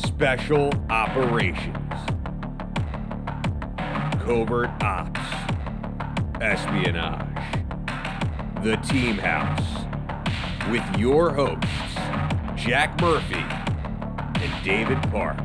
Special Operations, Covert Ops, Espionage, The Team House, with your hosts, Jack Murphy and David Park.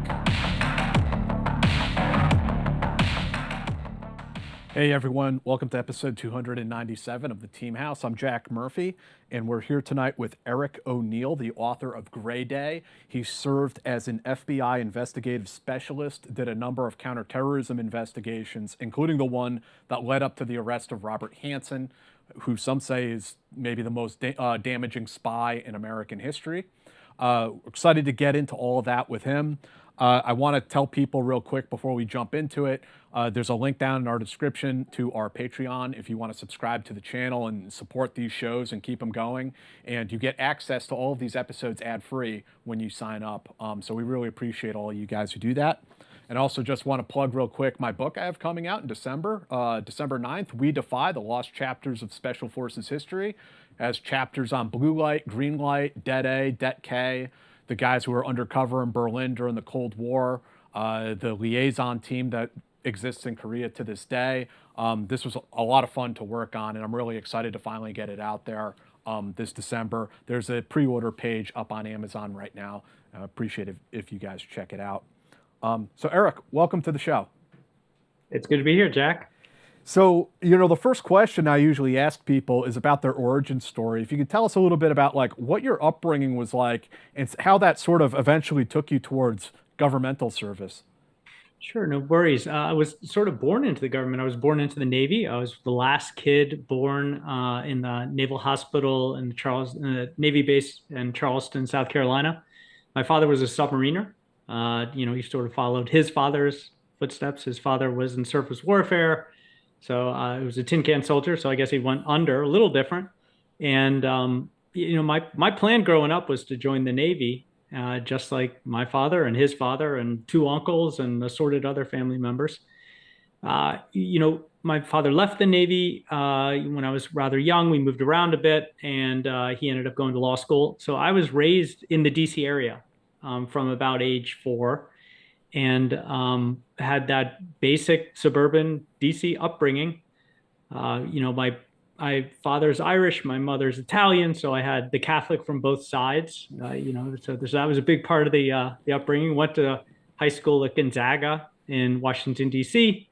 Hey everyone, welcome to episode 297 of The Team House. I'm Jack Murphy, and we're here tonight with Eric O'Neill, the author of Gray Day. He served as an FBI investigative specialist, did a number of counterterrorism investigations, including the one that led up to the arrest of Robert Hanssen, who some say is maybe the most damaging spy in American history. Excited to get into all of that with him. I want to tell people real quick before we jump into it, there's a link down in our description to our Patreon if you want to subscribe to the channel and support these shows and keep them going. And you get access to all of these episodes ad-free when you sign up. So we really appreciate all of you guys who do that. And also just want to plug real quick my book I have coming out in December, December 9th, We Defy, The Lost Chapters of Special Forces History. Has chapters on Blue Light, Green Light, Det A, Det K, the guys who were undercover in Berlin during the Cold War, the liaison team that exists in Korea to this day. This was a lot of fun to work on, and I'm really excited to finally get it out there this December. There's a pre-order page up on Amazon right now. I appreciate it if you guys check it out. So Eric, welcome to the show. It's good to be here, Jack. So, you know, the first question I usually ask people is about their origin story. If you could tell us a little bit about like what your upbringing was like and how that sort of eventually took you towards governmental service. Sure, no worries. I was sort of born into the government. I was born into the Navy. I was the last kid born in the Naval Hospital in the Navy base in Charleston, South Carolina. My father was a submariner. He sort of followed his father's footsteps. His father was in surface warfare. So he was a tin can soldier. So I guess he went under, a little different. And, my plan growing up was to join the Navy, just like my father and his father and two uncles and assorted other family members. My father left the Navy when I was rather young. We moved around a bit, and he ended up going to law school. So I was raised in the DC area from about age 4. And had that basic suburban DC upbringing. My father's Irish, my mother's Italian, so I had the Catholic from both sides. So that was a big part of the upbringing. Went to high school at Gonzaga in Washington D.C.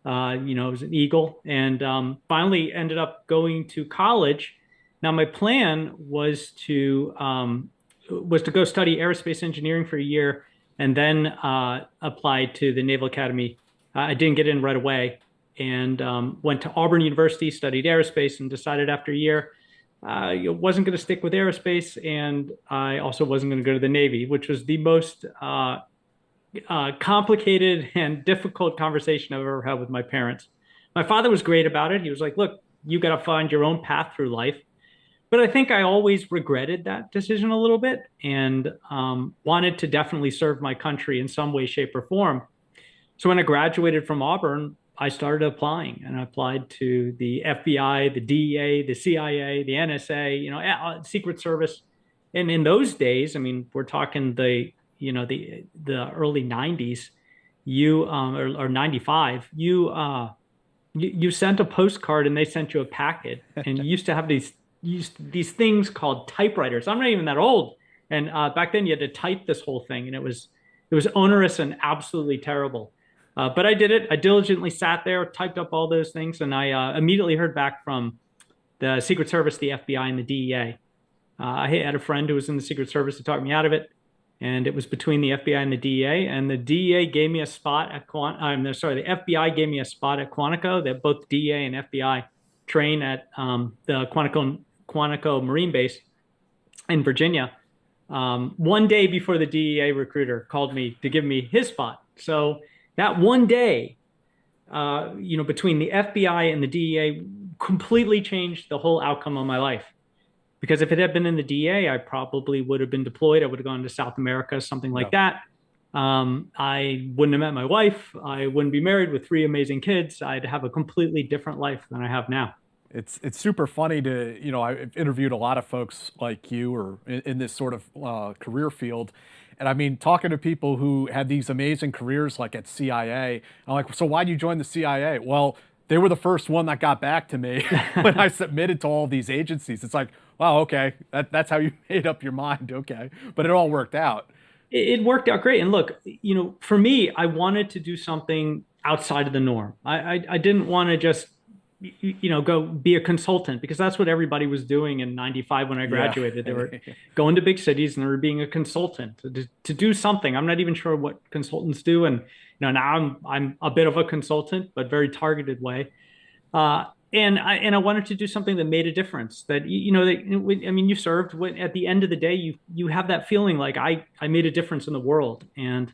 I was an Eagle, and finally ended up going to college. Now my plan was to go study aerospace engineering for a year, and then applied to the Naval Academy. I didn't get in right away, and went to Auburn University, studied aerospace, and decided after a year I wasn't going to stick with aerospace, and I also wasn't going to go to the Navy, which was the most complicated and difficult conversation I've ever had with my parents. My father was great about it. He was like, look, you got to find your own path through life. But I think I always regretted that decision a little bit, and wanted to definitely serve my country in some way, shape, or form. So when I graduated from Auburn, I started applying, and I applied to the FBI, the DEA, the CIA, the NSA, Secret Service. And in those days, I mean, we're talking the early 90s, or 95, you sent a postcard and they sent you a packet, and you used to have these things called typewriters. I'm not even that old. And back then you had to type this whole thing, and it was onerous and absolutely terrible. But I did it. I diligently sat there, typed up all those things, and I immediately heard back from the Secret Service, the FBI, and the DEA. I had a friend who was in the Secret Service who talked me out of it, and it was between the FBI and the DEA. And the DEA gave me a spot at the FBI gave me a spot at Quantico. That both DEA and FBI train at the Quantico Marine Base in Virginia. One day before the DEA recruiter called me to give me his spot. So that one day, between the FBI and the DEA completely changed the whole outcome of my life. Because if it had been in the DEA, I probably would have been deployed. I would have gone to South America, something like that. I wouldn't have met my wife. I wouldn't be married with 3 amazing kids. I'd have a completely different life than I have now. It's super funny to, I've interviewed a lot of folks like you or in this sort of career field. And I mean, talking to people who had these amazing careers like at CIA, I'm like, so why'd you join the CIA? Well, they were the first one that got back to me when I submitted to all these agencies. It's like, wow, okay, that's how you made up your mind. Okay. But it all worked out. It worked out great. And look, for me, I wanted to do something outside of the norm. I didn't want to just, go be a consultant because that's what everybody was doing in 95 when I graduated. They were going to big cities and they were being a consultant to do something. I'm not even sure what consultants do. And, now I'm a bit of a consultant, but very targeted way. And I wanted to do something that made a difference. That you served. At the end of the day, you have that feeling like I made a difference in the world, and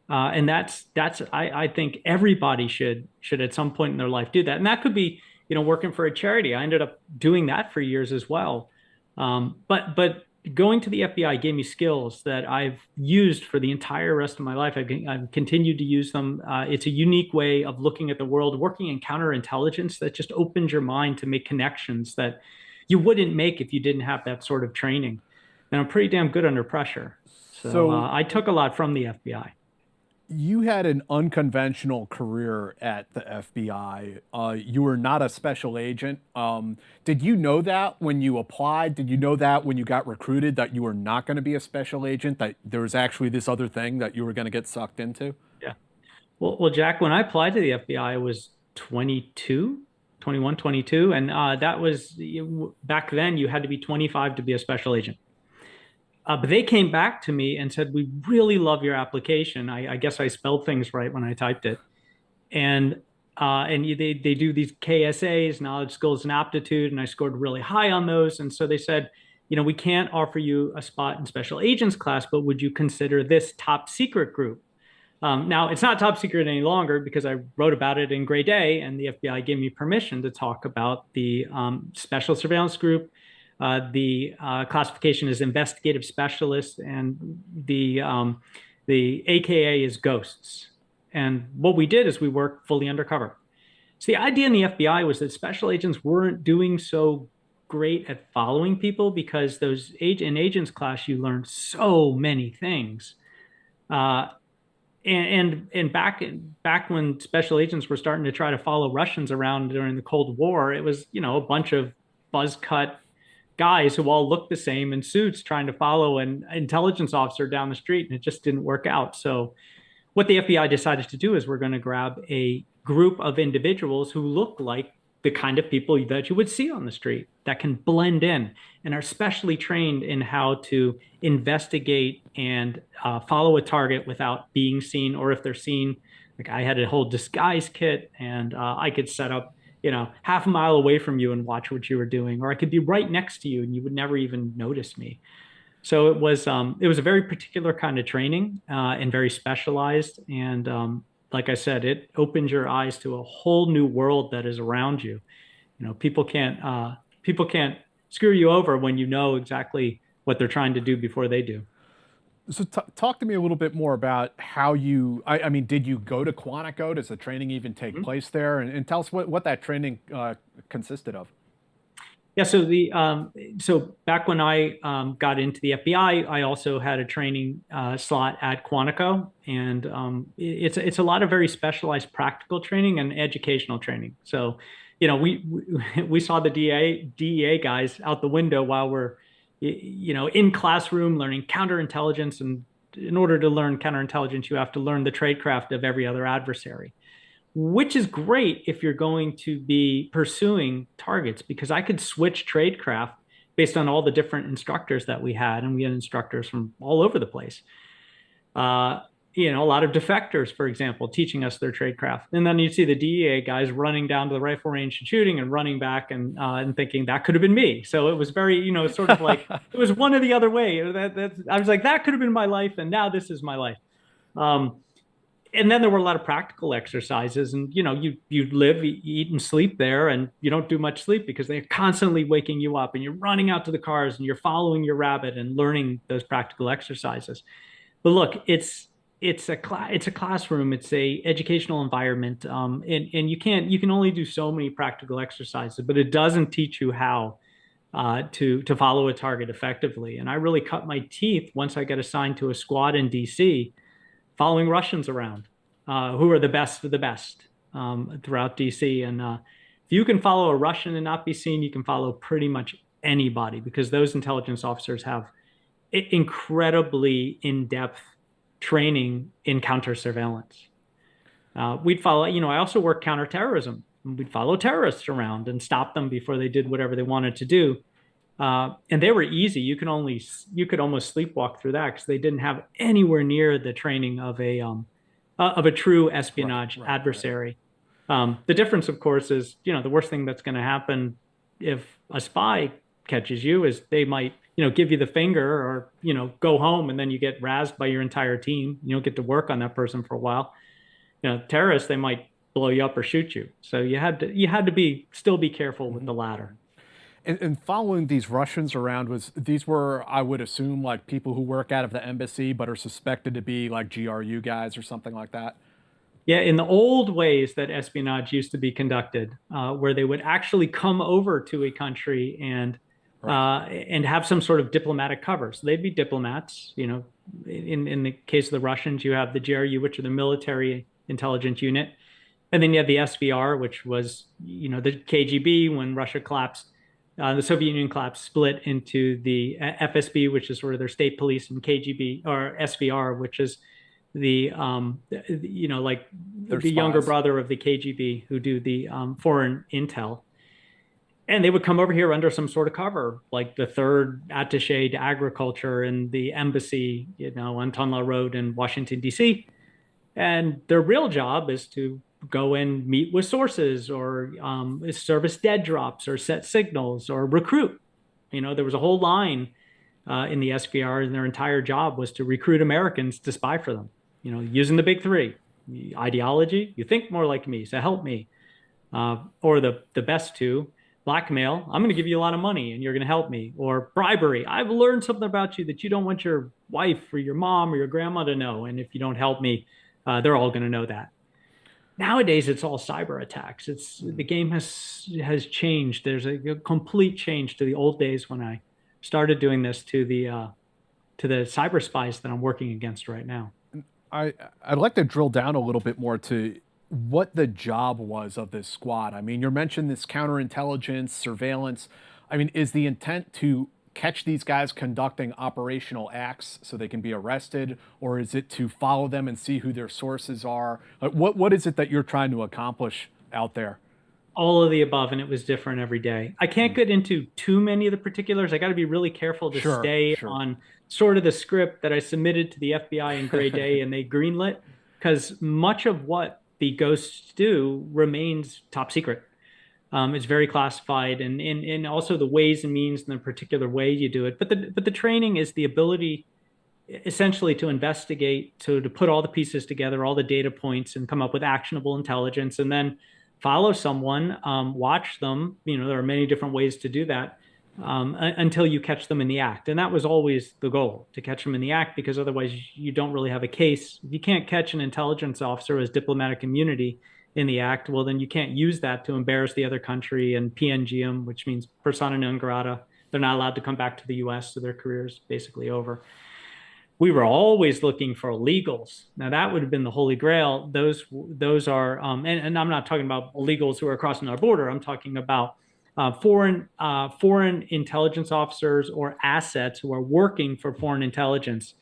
that's I think everybody should at some point in their life do that. And that could be working for a charity. I ended up doing that for years as well. But going to the FBI gave me skills that I've used for the entire rest of my life. I've continued to use them. It's a unique way of looking at the world, working in counterintelligence that just opens your mind to make connections that you wouldn't make if you didn't have that sort of training. And I'm pretty damn good under pressure. So I took a lot from the FBI. You had an unconventional career at the FBI. You were not a special agent. Did you know that when you applied? Did you know that when you got recruited that you were not going to be a special agent, that there was actually this other thing that you were going to get sucked into? Yeah. Well, Jack, when I applied to the FBI, I was 22, 21, 22. And that was back then you had to be 25 to be a special agent. But they came back to me and said, "We really love your application." I guess I spelled things right when I typed it. And they do these KSAs, knowledge, skills, and aptitude, and I scored really high on those. And so they said, "We can't offer you a spot in special agents class, but would you consider this top secret group?" Now, it's not top secret any longer because I wrote about it in Gray Day, and the FBI gave me permission to talk about the special surveillance group. The classification is investigative specialist, and the AKA is ghosts. And what we did is we worked fully undercover. So the idea in the FBI was that special agents weren't doing so great at following people because in agents class you learn so many things. And back when special agents were starting to try to follow Russians around during the Cold War, it was a bunch of buzz cut guys who all looked the same in suits trying to follow an intelligence officer down the street, and it just didn't work out. So what the FBI decided to do is we're going to grab a group of individuals who look like the kind of people that you would see on the street that can blend in and are specially trained in how to investigate and follow a target without being seen, or if they're seen, like I had a whole disguise kit, and I could set up half a mile away from you and watch what you were doing, or I could be right next to you and you would never even notice me. So it was a very particular kind of training and very specialized. And like I said, it opens your eyes to a whole new world that is around you. People can't screw you over when you know exactly what they're trying to do before they do. So talk to me a little bit more about how I mean, did you go to Quantico? Does the training even take place there? And tell us what that training consisted of. Yeah, so back when I got into the FBI, I also had a training slot at Quantico, and it's a lot of very specialized practical training and educational training. So, we saw the DEA guys out the window while we're in classroom learning counterintelligence. And in order to learn counterintelligence, you have to learn the tradecraft of every other adversary, which is great if you're going to be pursuing targets, because I could switch tradecraft based on all the different instructors that we had. And we had instructors from all over the place. A lot of defectors, for example, teaching us their tradecraft. And then you see the DEA guys running down to the rifle range and shooting and running back and thinking that could have been me. So it was very, sort of like it was one or the other way. I was like, that could have been my life. And now this is my life. And then there were a lot of practical exercises, and you live, eat, and sleep there, and you don't do much sleep because they're constantly waking you up, and you're running out to the cars and you're following your rabbit and learning those practical exercises. But look, it's it's a classroom, it's a educational environment, and you can only do so many practical exercises, but it doesn't teach you how to follow a target effectively. And I really cut my teeth once I got assigned to a squad in DC, following Russians around, who are the best of the best throughout DC. And if you can follow a Russian and not be seen, you can follow pretty much anybody, because those intelligence officers have incredibly in-depth training in counter surveillance. We'd follow, I also work counterterrorism. We'd follow terrorists around and stop them before they did whatever they wanted to do. And they were easy. You could almost sleepwalk through that because they didn't have anywhere near the training of a true espionage adversary. The difference, of course, is, the worst thing that's going to happen if a spy catches you is they might, give you the finger or, go home, and then you get razzed by your entire team. You don't get to work on that person for a while. Terrorists, they might blow you up or shoot you. So you had to still be careful with the latter. And following these Russians around, these were, I would assume, like people who work out of the embassy but are suspected to be like GRU guys or something like that? Yeah, in the old ways that espionage used to be conducted, where they would actually come over to a country and have some sort of diplomatic cover. So they'd be diplomats. In the case of the Russians, you have the GRU, which are the military intelligence unit, and then you have the SVR, which was the KGB when Russia collapsed. The Soviet Union collapsed, split into the FSB, which is sort of their state police, and KGB, or SVR, which is the younger brother of the KGB, who do the foreign intel. And they would come over here under some sort of cover, like the third attaché to agriculture in the embassy, on Tunla Road in Washington, D.C. And their real job is to go and meet with sources, or service dead drops, or set signals, or recruit. There was a whole line in the SVR, and their entire job was to recruit Americans to spy for them, using the big three: ideology, you think more like me, so help me, or the best two, blackmail, I'm going to give you a lot of money and you're going to help me, or bribery, I've learned something about you that you don't want your wife or your mom or your grandma to know, and if you don't help me, they're all going to know that. Nowadays, it's all cyber attacks. The game has changed. There's a complete change to the old days when I started doing this to the cyber spies that I'm working against right now. I'd like to drill down a little bit more to what the job was of this squad. I mean, you mentioned this counterintelligence, surveillance. I mean, is the intent to catch these guys conducting operational acts so they can be arrested, or is it to follow them and see who their sources are? What is it that you're trying to accomplish out there? All of the above, and it was different every day. I can't get into too many of the particulars. I got to be really careful to stay on sort of the script that I submitted to the FBI in Gray Day and they greenlit, because much of what the ghosts do remains top secret. It's very classified, and also the ways and means and the particular way you do it. But the training is the ability, essentially, to investigate, to put all the pieces together, all the data points, and come up with actionable intelligence, and then follow someone, watch them. There are many different ways to do that until you catch them in the act. And that was always the goal, to catch them in the act, because otherwise you don't really have a case. If you can't catch an intelligence officer as diplomatic immunity in the act, well, then you can't use that to embarrass the other country and PNG them, which means persona non grata. They're not allowed to come back to the US, so their career's basically over. We were always looking for illegals. Now, that would have been the holy grail. Those are, and I'm not talking about illegals who are crossing our border. I'm talking about foreign intelligence officers or assets who are working for foreign intelligence,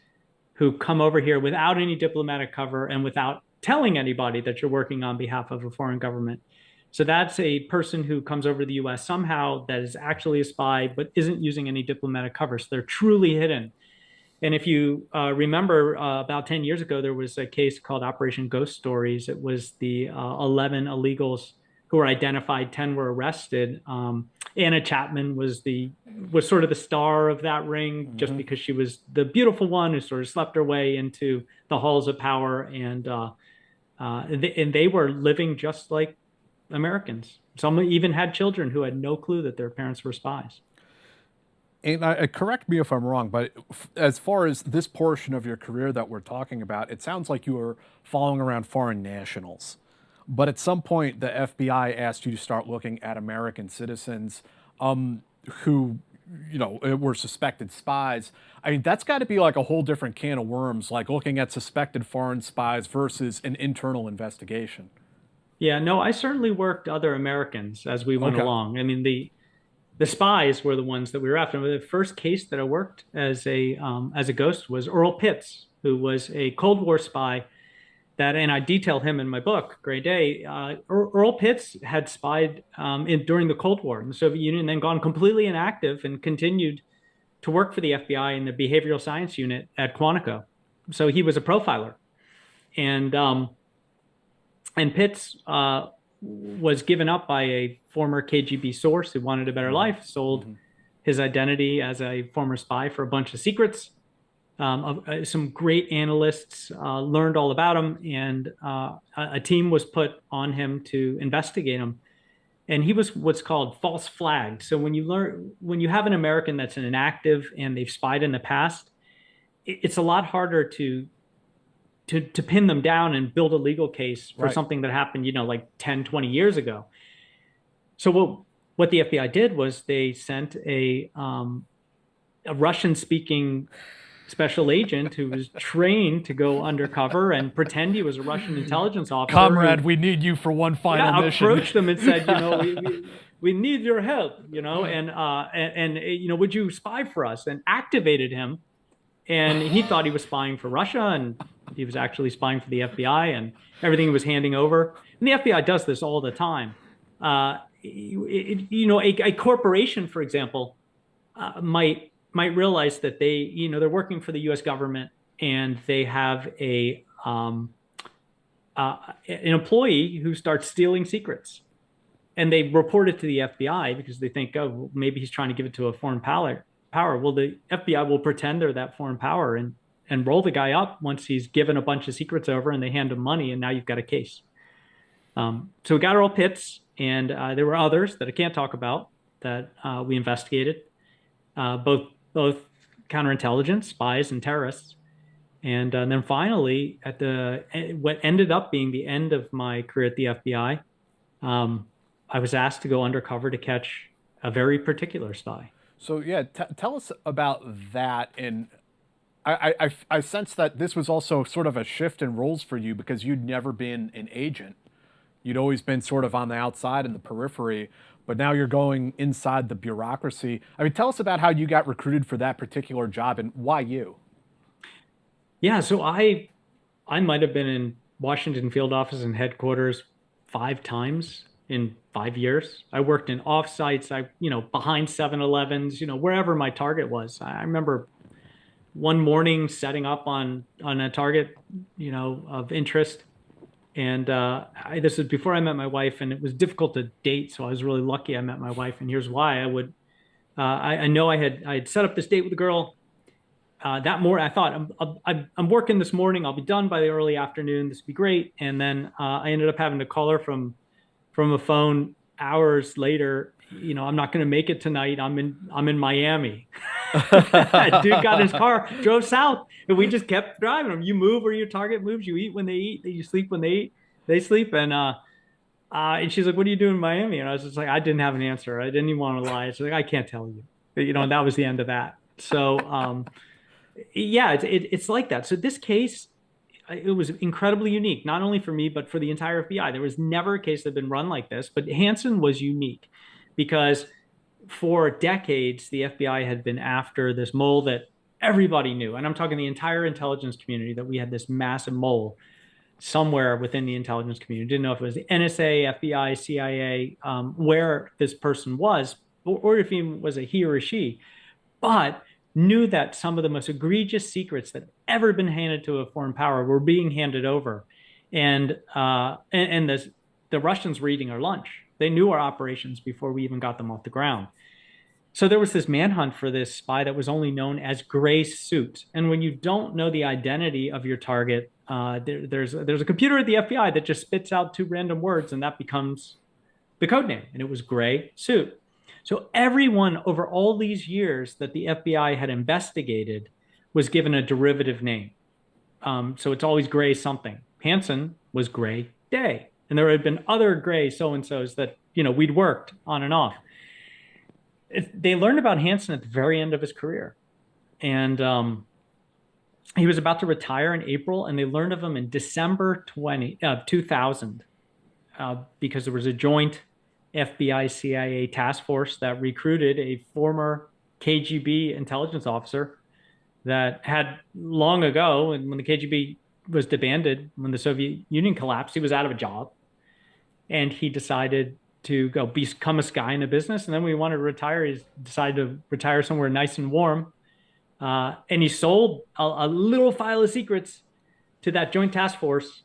who come over here without any diplomatic cover and without telling anybody that you're working on behalf of a foreign government. So that's a person who comes over to the US somehow that is actually a spy, but isn't using any diplomatic cover. So they're truly hidden. And if you remember, about 10 years ago, there was a case called Operation Ghost Stories. It was the 11 illegals who were identified, 10 were arrested. Anna Chapman was sort of the star of that ring, just because she was the beautiful one who sort of slept her way into the halls of power, and they were living just like Americans. Some even had children who had no clue that their parents were spies. And correct me if I'm wrong, but as far as this portion of your career that we're talking about, it sounds like you were following around foreign nationals. But at some point, the FBI asked you to start looking at American citizens who, were suspected spies. I mean, that's got to be like a whole different can of worms, like looking at suspected foreign spies versus an internal investigation. Yeah, no, I certainly worked other Americans as we went Okay. along. I mean, the spies were the ones that we were after. The first case that I worked as a ghost was Earl Pitts, who was a Cold War spy. And I detail him in my book, Gray Day. Earl Pitts had spied during the Cold War in the Soviet Union, and then gone completely inactive and continued to work for the FBI in the behavioral science unit at Quantico. So he was a profiler, and Pitts was given up by a former KGB source who wanted a better life, sold his identity as a former spy for a bunch of secrets. Some great analysts learned all about him, and a team was put on him to investigate him. And he was what's called false flagged. So when you have an American that's inactive and they've spied in the past, it's a lot harder to pin them down and build a legal case for Right. something that happened, like 10, 20 years ago. So what the FBI did was they sent a Russian-speaking special agent who was trained to go undercover and pretend he was a Russian intelligence officer. Comrade, we need you for one final mission. Approached them and said, we need your help, and would you spy for us? And activated him. And he thought he was spying for Russia, and he was actually spying for the FBI, and everything he was handing over. And the FBI does this all the time. A corporation, for example, might realize that they're working for the U.S. government, and they have an employee who starts stealing secrets, and they report it to the FBI because they think, oh, well, maybe he's trying to give it to a foreign power. Well, the FBI will pretend they're that foreign power and roll the guy up once he's given a bunch of secrets over, and they hand him money, and now you've got a case. So we got Earl Pitts, and there were others that I can't talk about that we investigated, both counterintelligence, spies, and terrorists. And then finally, at what ended up being the end of my career at the FBI, I was asked to go undercover to catch a very particular spy. So yeah, tell us about that. And I sense that this was also sort of a shift in roles for you because you'd never been an agent. You'd always been sort of on the outside in the periphery, but now you're going inside the bureaucracy. I mean, tell us about how you got recruited for that particular job and why you. Yeah, so I might have been in Washington field office and headquarters 5 times in 5 years. I worked in offsites, behind 7-Elevens, wherever my target was. I remember one morning setting up on a target, of interest. And this was before I met my wife, and it was difficult to date. So I was really lucky I met my wife. And here's why. I know I had set up this date with a girl. That morning, I thought, I'm working this morning. I'll be done by the early afternoon. This would be great. And then I ended up having to call her from a phone hours later. I'm not going to make it tonight. I'm in Miami. Dude got in his car, drove south, and we just kept driving him. You move where your target moves. You eat when they eat. You sleep when they eat. They sleep. And she's like, "What are you doing in Miami?" And I was just like, I didn't have an answer. I didn't even want to lie. She's like, "I can't tell you." And that was the end of that. So, yeah, it's like that. So this case, it was incredibly unique, not only for me, but for the entire FBI. There was never a case that had been run like this, but Hanssen was unique because for decades, the FBI had been after this mole that everybody knew. And I'm talking the entire intelligence community, that we had this massive mole somewhere within the intelligence community. Didn't know if it was the NSA, FBI, CIA, where this person was, or if he was a he or a she, but knew that some of the most egregious secrets that ever been handed to a foreign power were being handed over. And the Russians were eating our lunch. They knew our operations before we even got them off the ground. So there was this manhunt for this spy that was only known as Gray Suit. And when you don't know the identity of your target, there's a computer at the FBI that just spits out 2 random words, and that becomes the code name. And it was Gray Suit. So everyone over all these years that the FBI had investigated was given a derivative name. So it's always Gray something. Hanssen was Gray Day. And there had been other Gray so-and-sos that, we'd worked on and off. They learned about Hanssen at the very end of his career. And he was about to retire in April, and they learned of him in December 2000 because there was a joint FBI-CIA task force that recruited a former KGB intelligence officer that had long ago, and when the KGB was disbanded, when the Soviet Union collapsed, he was out of a job. And he decided to go become a guy in the business. And then when he wanted to retire, he decided to retire somewhere nice and warm. And he sold a little file of secrets to that joint task force.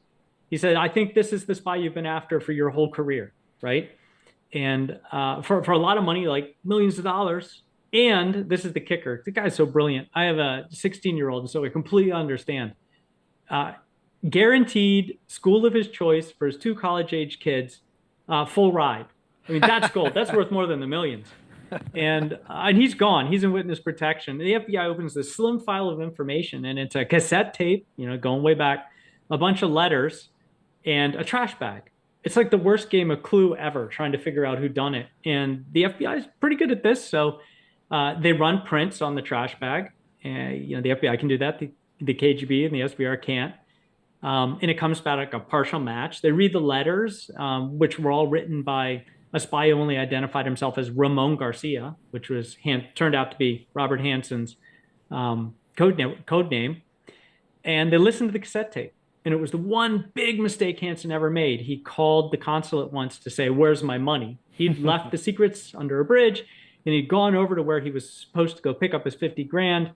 He said, I think this is the spy you've been after for your whole career, right? And for a lot of money, like millions of dollars. And this is the kicker. The guy's so brilliant. I have a 16-year-old, so I completely understand. Guaranteed school of his choice for his 2 college-age kids, full ride. I mean, that's gold. That's worth more than the millions. And he's gone. He's in witness protection. The FBI opens this slim file of information, and it's a cassette tape, going way back, a bunch of letters, and a trash bag. It's like the worst game of Clue ever, trying to figure out who done it. And the FBI is pretty good at this, so they run prints on the trash bag. And, the FBI can do that. The KGB and the SVR can't. And it comes back like a partial match. They read the letters, which were all written by a spy who only identified himself as Ramon Garcia, which was turned out to be Robert Hanssen's code name. And they listened to the cassette tape. And it was the one big mistake Hanssen ever made. He called the consulate once to say, where's my money? He'd left the secrets under a bridge, and he'd gone over to where he was supposed to go pick up his 50 grand,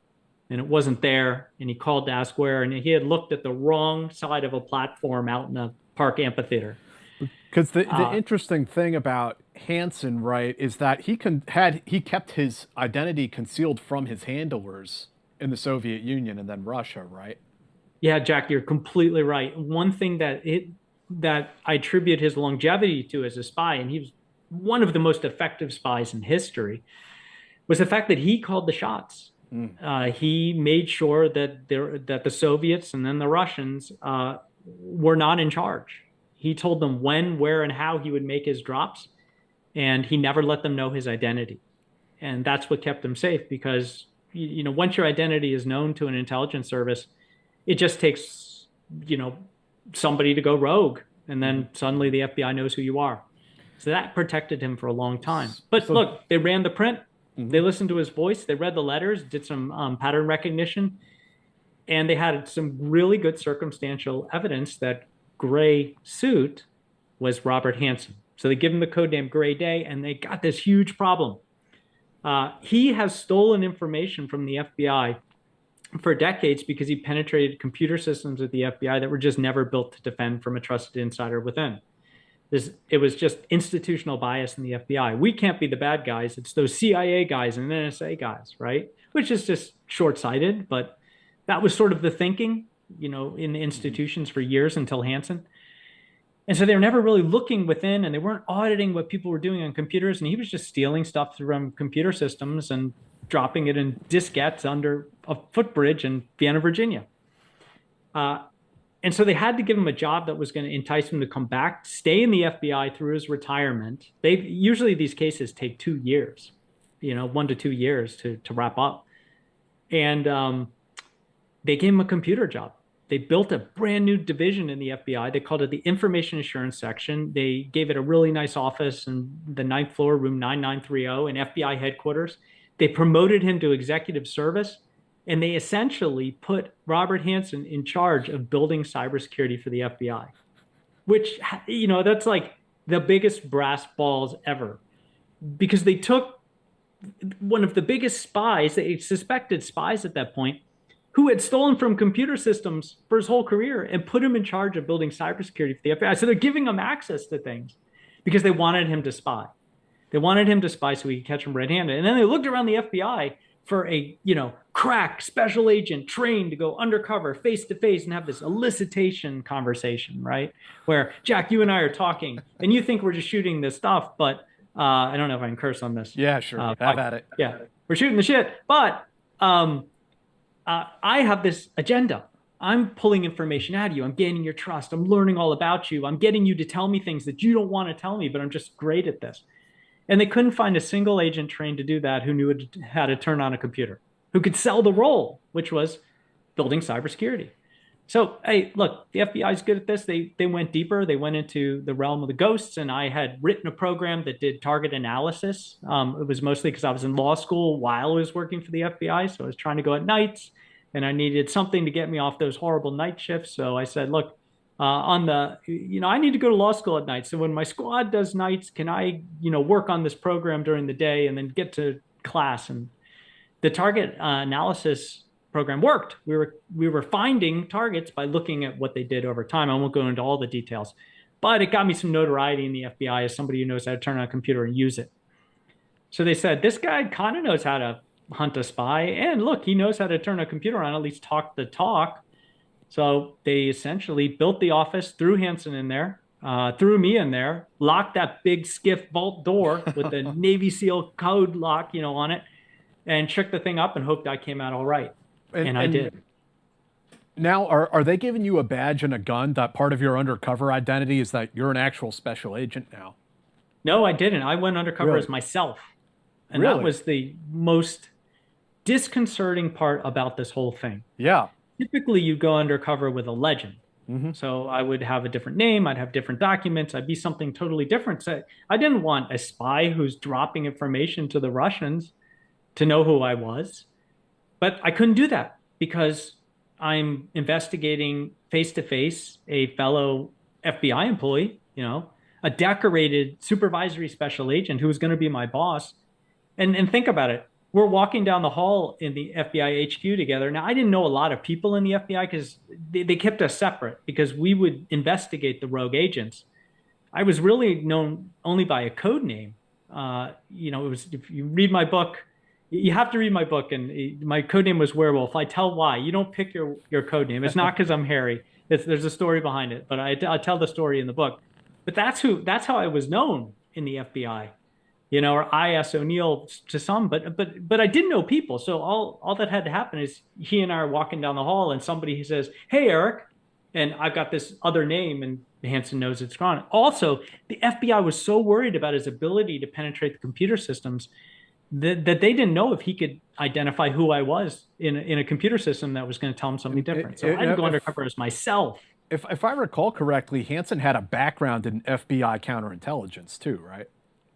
and it wasn't there. And he called to ask where, and he had looked at the wrong side of a platform out in a park amphitheater. Because the interesting thing about Hanssen, right, is that he kept his identity concealed from his handlers in the Soviet Union and then Russia, right? Yeah, Jack, you're completely right. One thing that I attribute his longevity to as a spy, and he was one of the most effective spies in history, was the fact that he called the shots. He made sure that the Soviets and then the Russians were not in charge. He told them when, where, and how he would make his drops, and he never let them know his identity. And that's what kept him safe, because once your identity is known to an intelligence service, it just takes, somebody to go rogue, and then suddenly the FBI knows who you are. So that protected him for a long time. But look, they ran the print. They listened to his voice. They read the letters, did some pattern recognition, and they had some really good circumstantial evidence that Gray suit was Robert Hanssen. So they give him the codename Gray Day, and they got this huge problem. He has stolen information from the FBI for decades because he penetrated computer systems at the FBI that were just never built to defend from a trusted insider within. It was just institutional bias in the FBI. We can't be the bad guys. It's those CIA guys and NSA guys, right? Which is just short-sighted, but that was sort of the thinking, in the institutions for years until Hanssen. And so they were never really looking within, and they weren't auditing what people were doing on computers. And he was just stealing stuff from computer systems and dropping it in diskettes under a footbridge in Vienna, Virginia. And so they had to give him a job that was going to entice him to come back, stay in the FBI through his retirement. Usually these cases take 2 years, 1 to 2 years to wrap up. And they gave him a computer job. They built a brand new division in the FBI. They called it the Information Assurance Section. They gave it a really nice office in the 9th floor, room 9930 in FBI headquarters. They promoted him to executive service, and they essentially put Robert Hanssen in charge of building cybersecurity for the FBI, which, that's like the biggest brass balls ever, because they took one of the biggest spies, they suspected spies at that point, who had stolen from computer systems for his whole career, and put him in charge of building cybersecurity for the FBI. So they're giving him access to things because they wanted him to spy. They wanted him to spy so he could catch him red-handed. And then they looked around the FBI for a, crack special agent trained to go undercover face-to-face and have this elicitation conversation, right? Where, Jack, you and I are talking, and you think we're just shooting this stuff, but I don't know if I can curse on this. Yeah, sure. Have at it. Yeah, we're shooting the shit. But I have this agenda. I'm pulling information out of you. I'm gaining your trust. I'm learning all about you. I'm getting you to tell me things that you don't want to tell me, but I'm just great at this. And they couldn't find a single agent trained to do that who knew how to turn on a computer, who could sell the role, which was building cybersecurity. So, hey, look, the FBI is good at this. They went deeper. They went into the realm of the ghosts, and I had written a program that did target analysis. It was mostly because I was in law school while I was working for the FBI, so I was trying to go at nights, and I needed something to get me off those horrible night shifts. So I said, look, I need to go to law school at night. So when my squad does nights, can I, work on this program during the day and then get to class? And the target analysis program worked. We were finding targets by looking at what they did over time. I won't go into all the details, but it got me some notoriety in the FBI as somebody who knows how to turn on a computer and use it. So they said, this guy kind of knows how to hunt a spy, and look, he knows how to turn a computer on, at least talk the talk. So they essentially built the office, threw Hanssen in there, threw me in there, locked that big skiff vault door with the Navy SEAL code lock, on it, and shook the thing up and hoped I came out all right. And I did. Now, are they giving you a badge and a gun? That part of your undercover identity is that you're an actual special agent now? No, I didn't. I went undercover as myself. And that was the most disconcerting part about this whole thing. Yeah. Typically, you go undercover with a legend. Mm-hmm. So I would have a different name. I'd have different documents. I'd be something totally different. So I didn't want a spy who's dropping information to the Russians to know who I was. But I couldn't do that because I'm investigating face-to-face a fellow FBI employee, a decorated supervisory special agent who was going to be my boss. And think about it. We're walking down the hall in the FBI HQ together. Now, I didn't know a lot of people in the FBI because they kept us separate because we would investigate the rogue agents. I was really known only by a code name. It was, if you read my book, you have to read my book, and my code name was Werewolf. I tell why. You don't pick your code name. It's not because I'm hairy. There's a story behind it, but I tell the story in the book. But that's how I was known in the FBI, or I.S. O'Neill to some. But I didn't know people. So all that had to happen is he and I are walking down the hall, and somebody says, "Hey, Eric," and I've got this other name, and Hanssen knows it's gone. Also, the FBI was so worried about his ability to penetrate the computer systems that they didn't know if he could identify who I was in a computer system that was going to tell him something different. So I had to go undercover as myself. If I recall correctly, Hanssen had a background in FBI counterintelligence too, right?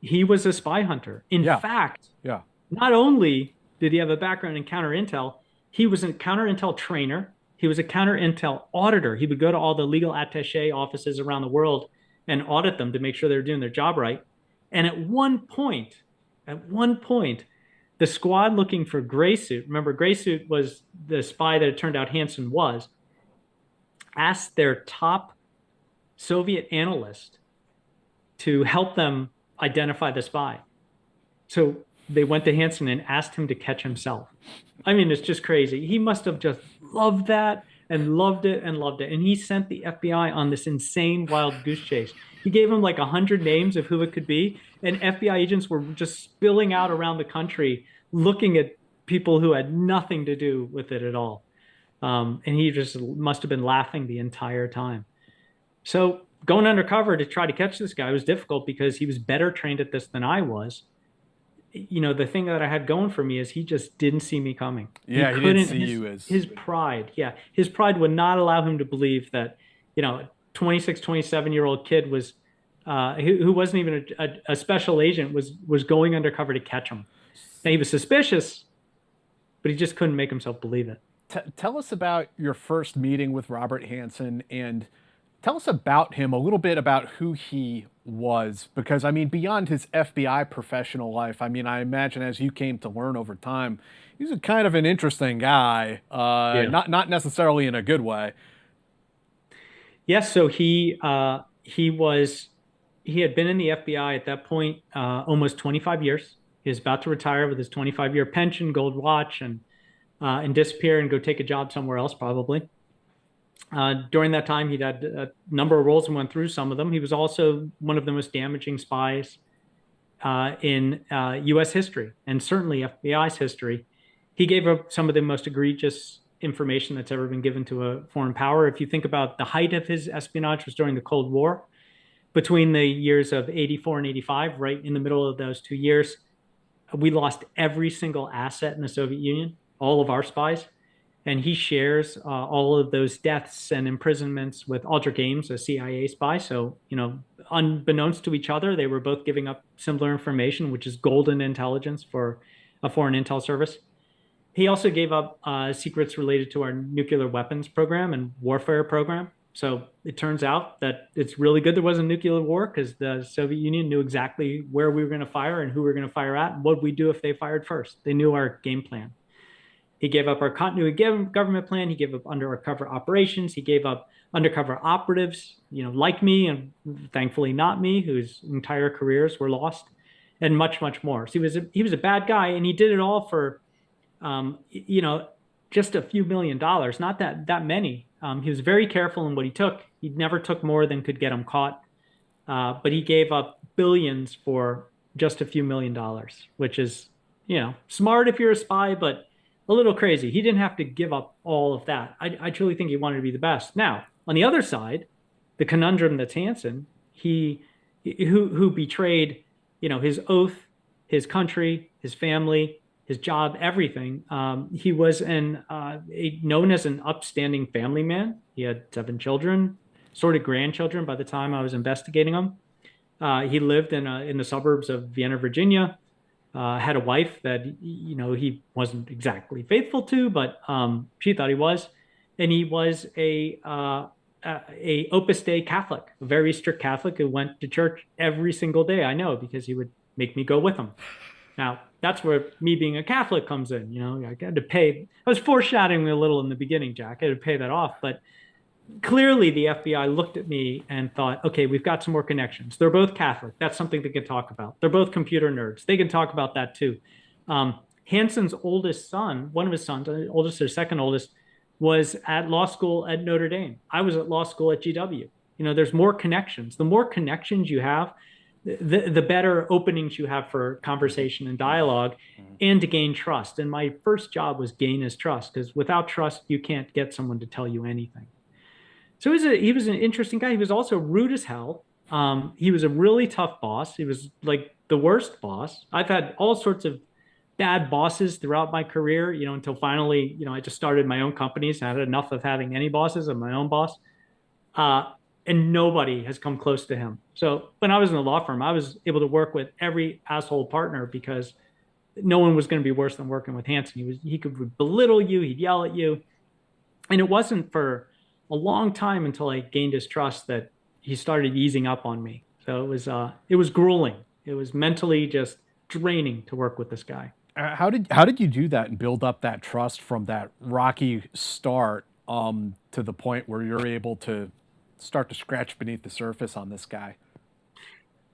He was a spy hunter. In fact, not only did he have a background in counterintel, he was a counterintel trainer. He was a counterintel auditor. He would go to all the legal attaché offices around the world and audit them to make sure they were doing their job right. And at one point, the squad looking for Graysuit, remember Graysuit was the spy that it turned out Hanssen was, asked their top Soviet analyst to help them identify the spy. So they went to Hanssen and asked him to catch himself. I mean, it's just crazy. He must have just loved that and loved it and loved it. And he sent the FBI on this insane wild goose chase. He gave them like 100 names of who it could be. And FBI agents were just spilling out around the country looking at people who had nothing to do with it at all. And he just must have been laughing the entire time. So going undercover to try to catch this guy was difficult because he was better trained at this than I was. The thing that I had going for me is he just didn't see me coming. Yeah, he didn't see you as... His pride, his pride would not allow him to believe that, 26, 27-year-old kid was, who wasn't even a special agent, was going undercover to catch him. Now, he was suspicious, but he just couldn't make himself believe it. Tell us about your first meeting with Robert Hanssen, and tell us about him, a little bit about who he was, because, beyond his FBI professional life, I imagine as you came to learn over time, he's a kind of an interesting guy, not necessarily in a good way. Yes, so he had been in the FBI at that point almost 25 years. He was about to retire with his 25-year pension, gold watch, and disappear and go take a job somewhere else probably. During that time, he'd had a number of roles and went through some of them. He was also one of the most damaging spies in U.S. history, and certainly FBI's history. He gave up some of the most egregious information that's ever been given to a foreign power. If you think about the height of his espionage was during the Cold War, between the years of 84 and 85, right in the middle of those 2 years, we lost every single asset in the Soviet Union, all of our spies. And he shares all of those deaths and imprisonments with Aldrich Ames, a CIA spy. So, unbeknownst to each other, they were both giving up similar information, which is golden intelligence for a foreign intel service. He also gave up secrets related to our nuclear weapons program and warfare program. So it turns out that it's really good there wasn't a nuclear war, because the Soviet Union knew exactly where we were going to fire and who we were going to fire at, and what we do if they fired first. They knew our game plan. He gave up our continuity government plan. He gave up undercover operations. He gave up undercover operatives, like me, and thankfully not me, whose entire careers were lost, and much, much more. So he was a bad guy, and he did it all for, just a few $1 million, not that many. He was very careful in what he took. He never took more than could get him caught, but he gave up billions for just a few $1 million, which is, smart if you're a spy, but a little crazy. He didn't have to give up all of that. I truly think he wanted to be the best. Now, on the other side, the conundrum that's Hanssen, who betrayed, his oath, his country, his family, his job, everything. He was known as an upstanding family man. He had 7 children, sort of grandchildren by the time I was investigating him. He lived in the suburbs of Vienna, Virginia. Had a wife that he wasn't exactly faithful to, but she thought he was, and he was a Opus Dei Catholic, a very strict Catholic who went to church every single day. I know, because he would make me go with him. Now that's where me being a Catholic comes in. I had to pay. I was foreshadowing a little in the beginning, Jack. I had to pay that off, but clearly the FBI looked at me and thought, okay, we've got some more connections. They're both Catholic. That's something they can talk about. They're both computer nerds. They can talk about that too. Hanssen's oldest son, one of his sons, oldest or second oldest, was at law school at Notre Dame. I was at law school at GW. There's more connections. The more connections you have, the better openings you have for conversation and dialogue, and to gain trust. And my first job was gain his trust, because without trust, you can't get someone to tell you anything. So he was an interesting guy. He was also rude as hell. He was a really tough boss. He was like the worst boss. I've had all sorts of bad bosses throughout my career, until finally, I just started my own companies. I had enough of having any bosses. I'm my own boss. And nobody has come close to him. So when I was in the law firm, I was able to work with every asshole partner, because no one was going to be worse than working with Hanssen. He could belittle you. He'd yell at you. And it wasn't for a long time until I gained his trust that he started easing up on me. So it was grueling. It was mentally just draining to work with this guy. How did you do that and build up that trust from that rocky start to the point where you're able to start to scratch beneath the surface on this guy?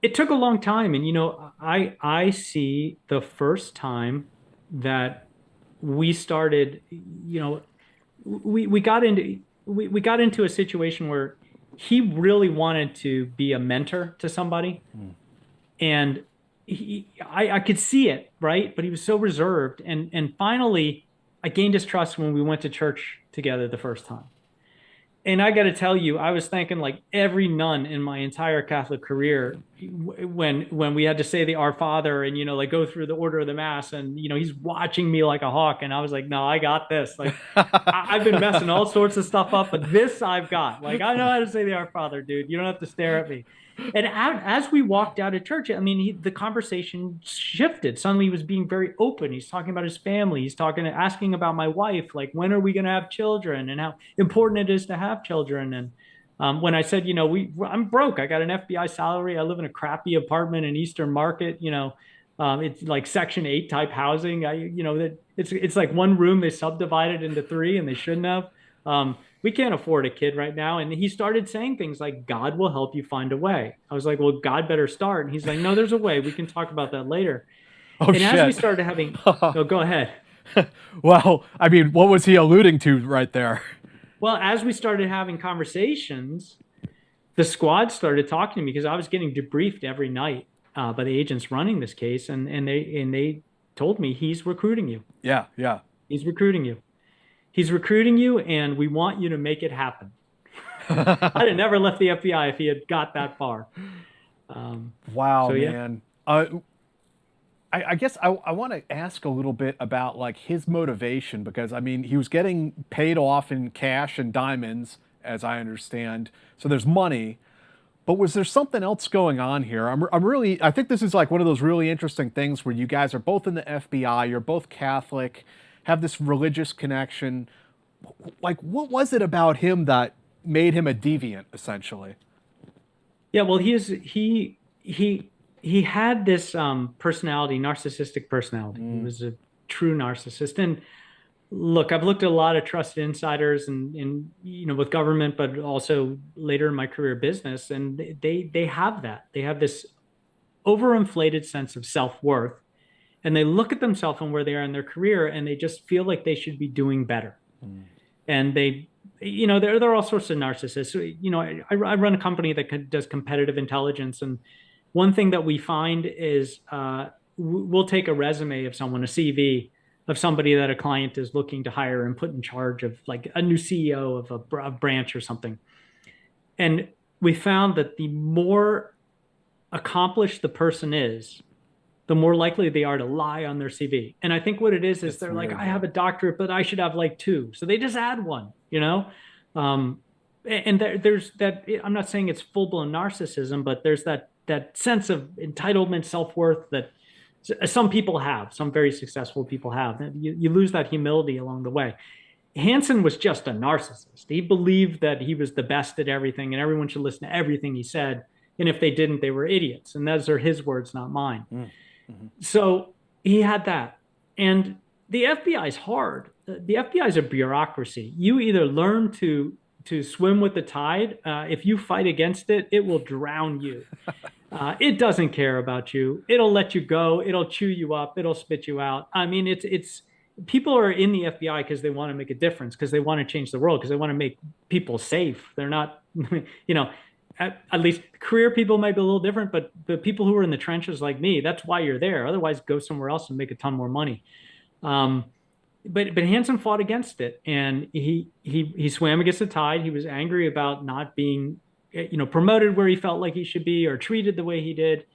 It took a long time, and I see the first time that we started, we got into a situation where he really wanted to be a mentor to somebody. And I could see it, right? But he was so reserved. And finally, I gained his trust when we went to church together the first time. And I got to tell you, I was thanking like every nun in my entire Catholic career when we had to say the Our Father and, like go through the order of the Mass. And, he's watching me like a hawk. And I was like, no, I got this. Like, I've been messing all sorts of stuff up, but this I've got. Like, I know how to say the Our Father, dude. You don't have to stare at me. And as we walked out of church, the conversation shifted. Suddenly he was being very open. He's talking about his family. He's asking about my wife, like, when are we going to have children and how important it is to have children. And when I said, I'm broke. I got an FBI salary. I live in a crappy apartment in Eastern Market. It's like Section 8 type housing. It's like one room they subdivided into 3 and they shouldn't have. We can't afford a kid right now. And he started saying things like, God will help you find a way. I was like, well, God better start. And he's like, no, there's a way. We can talk about that later. Shit. As we started having, go ahead. Well, what was he alluding to right there? Well, as we started having conversations, the squad started talking to me because I was getting debriefed every night. by the agents running this case, and they told me he's recruiting you. Yeah, yeah. He's recruiting you. He's recruiting you, and we want you to make it happen. I'd have never left the FBI if he had got that far. Wow, so, yeah. man. I guess I want to ask a little bit about like his motivation, because I mean he was getting paid off in cash and diamonds, as I understand. So there's money, but was there something else going on here? I think this is like one of those really interesting things where you guys are both in the FBI, you're both Catholic, have this religious connection. Like, what was it about him that made him a deviant, essentially? Yeah, well, he had this personality, narcissistic personality. He was a true narcissist. And look, I've looked at a lot of trusted insiders and with government, but also later in my career business, and they have that. They have this overinflated sense of self-worth, and they look at themselves and where they are in their career, and they just feel like they should be doing better. And there are all sorts of narcissists. I run a company that does competitive intelligence, and one thing that we find is we'll take a resume of someone, a CV of somebody that a client is looking to hire and put in charge of like a new CEO of a branch or something. And we found that the more accomplished the person is, the more likely they are to lie on their CV. And I think what it is they're weird, like, I have a doctorate, but I should have like 2. So they just add one, and there's that. I'm not saying it's full-blown narcissism, but there's that sense of entitlement, self-worth that some people have, some very successful people have. You lose that humility along the way. Hanssen was just a narcissist. He believed that he was the best at everything and everyone should listen to everything he said. And if they didn't, they were idiots. And those are his words, not mine. Mm-hmm. So he had that. And the FBI is hard. The FBI is a bureaucracy. You either learn to swim with the tide. If you fight against it, it will drown you. It doesn't care about you. It'll let you go. It'll chew you up. It'll spit you out. I mean, it's people are in the FBI because they want to make a difference, because they want to change the world, because they want to make people safe. They're not, at least career people might be a little different, but the people who are in the trenches like me, that's why you're there. Otherwise, go somewhere else and make a ton more money. But Hanssen fought against it, and he swam against the tide. He was angry about not being promoted where he felt like he should be or treated the way he did.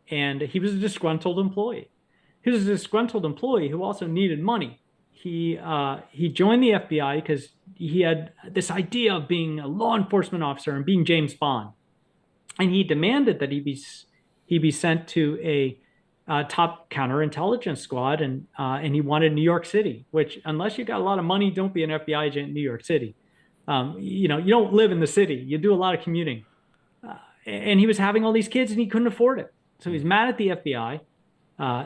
And he was a disgruntled employee. He was a disgruntled employee who also needed money. He joined the FBI because he had this idea of being a law enforcement officer and being James Bond. And he demanded that he be sent to a top counterintelligence squad, and he wanted New York City, which, unless you got a lot of money, don't be an FBI agent in New York City. You don't live in the city. You do a lot of commuting. And he was having all these kids and he couldn't afford it. So he's mad at the FBI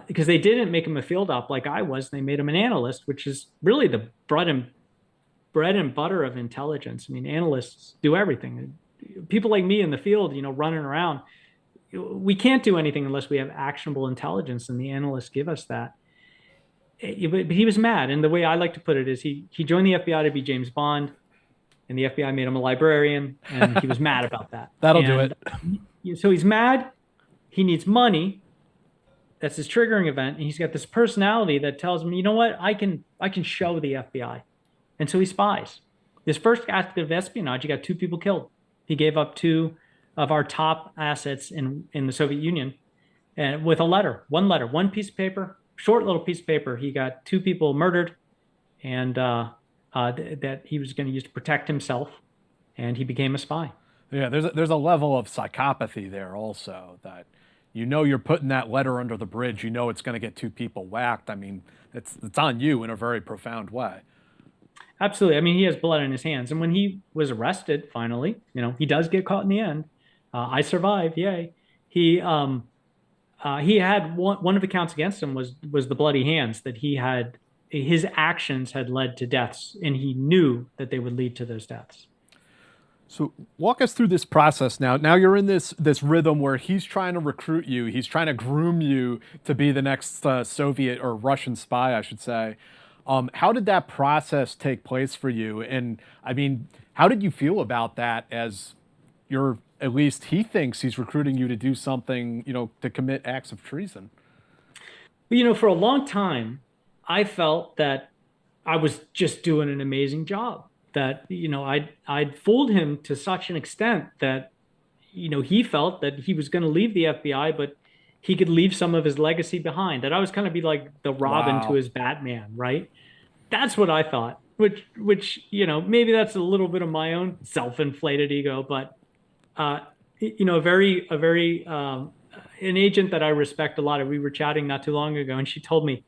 because they didn't make him a field op like I was. They made him an analyst, which is really the bread and butter of intelligence. I mean, analysts do everything. People like me in the field, running around, we can't do anything unless we have actionable intelligence, and the analysts give us that. But he was mad. And the way I like to put it is he joined the FBI to be James Bond, and the FBI made him a librarian, and he was mad about that. That'll do it. So he's mad. He needs money. That's his triggering event. And he's got this personality that tells him, you know what? I can show the FBI. And so he spies. His first act of espionage, he got 2 people killed. He gave up 2 of our top assets in the Soviet Union, and with one piece of paper, short little piece of paper. He got 2 people murdered, and that he was going to use to protect himself, and he became a spy. Yeah, there's a level of psychopathy there also, that you're putting that letter under the bridge. It's going to get 2 people whacked. I mean, it's on you in a very profound way. Absolutely. I mean, he has blood in his hands. And when he was arrested, finally, he does get caught in the end. I survived, yay. He had one of the counts against him was the bloody hands, that his actions had led to deaths, and he knew that they would lead to those deaths. So walk us through this process now. Now you're in this rhythm where he's trying to recruit you. He's trying to groom you to be the next Soviet or Russian spy, I should say. How did that process take place for you? And I mean, how did you feel about that as you're, at least he thinks he's recruiting you to do something, to commit acts of treason. But, for a long time, I felt that I was just doing an amazing job. That, I'd fooled him to such an extent that, he felt that he was going to leave the FBI, but he could leave some of his legacy behind. That I was kind of be like the Robin to Wow. his Batman, right? That's what I thought. Which, maybe that's a little bit of my own self-inflated ego, but uh, an agent that I respect a lot. We were chatting not too long ago, and she told me,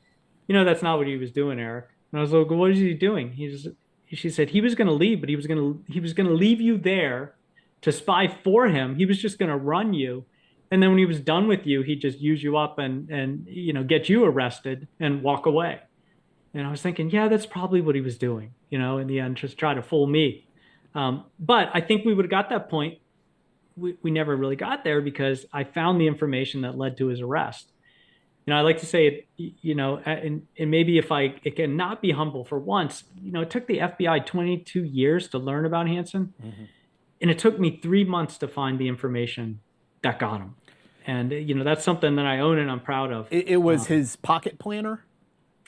that's not what he was doing, Eric. And I was like, well, what is he doing? She said he was going to leave, but he was going to leave you there to spy for him. He was just going to run you, and then when he was done with you, he'd just use you up and get you arrested and walk away. And I was thinking, yeah, that's probably what he was doing. In the end, just try to fool me. But I think we would have got that point. We never really got there because I found the information that led to his arrest. I like to say, and maybe if it can not be humble for once, it took the FBI 22 years to learn about Hanssen. Mm-hmm. And it took me 3 months to find the information that got him. And, that's something that I own and I'm proud of. It was his pocket planner?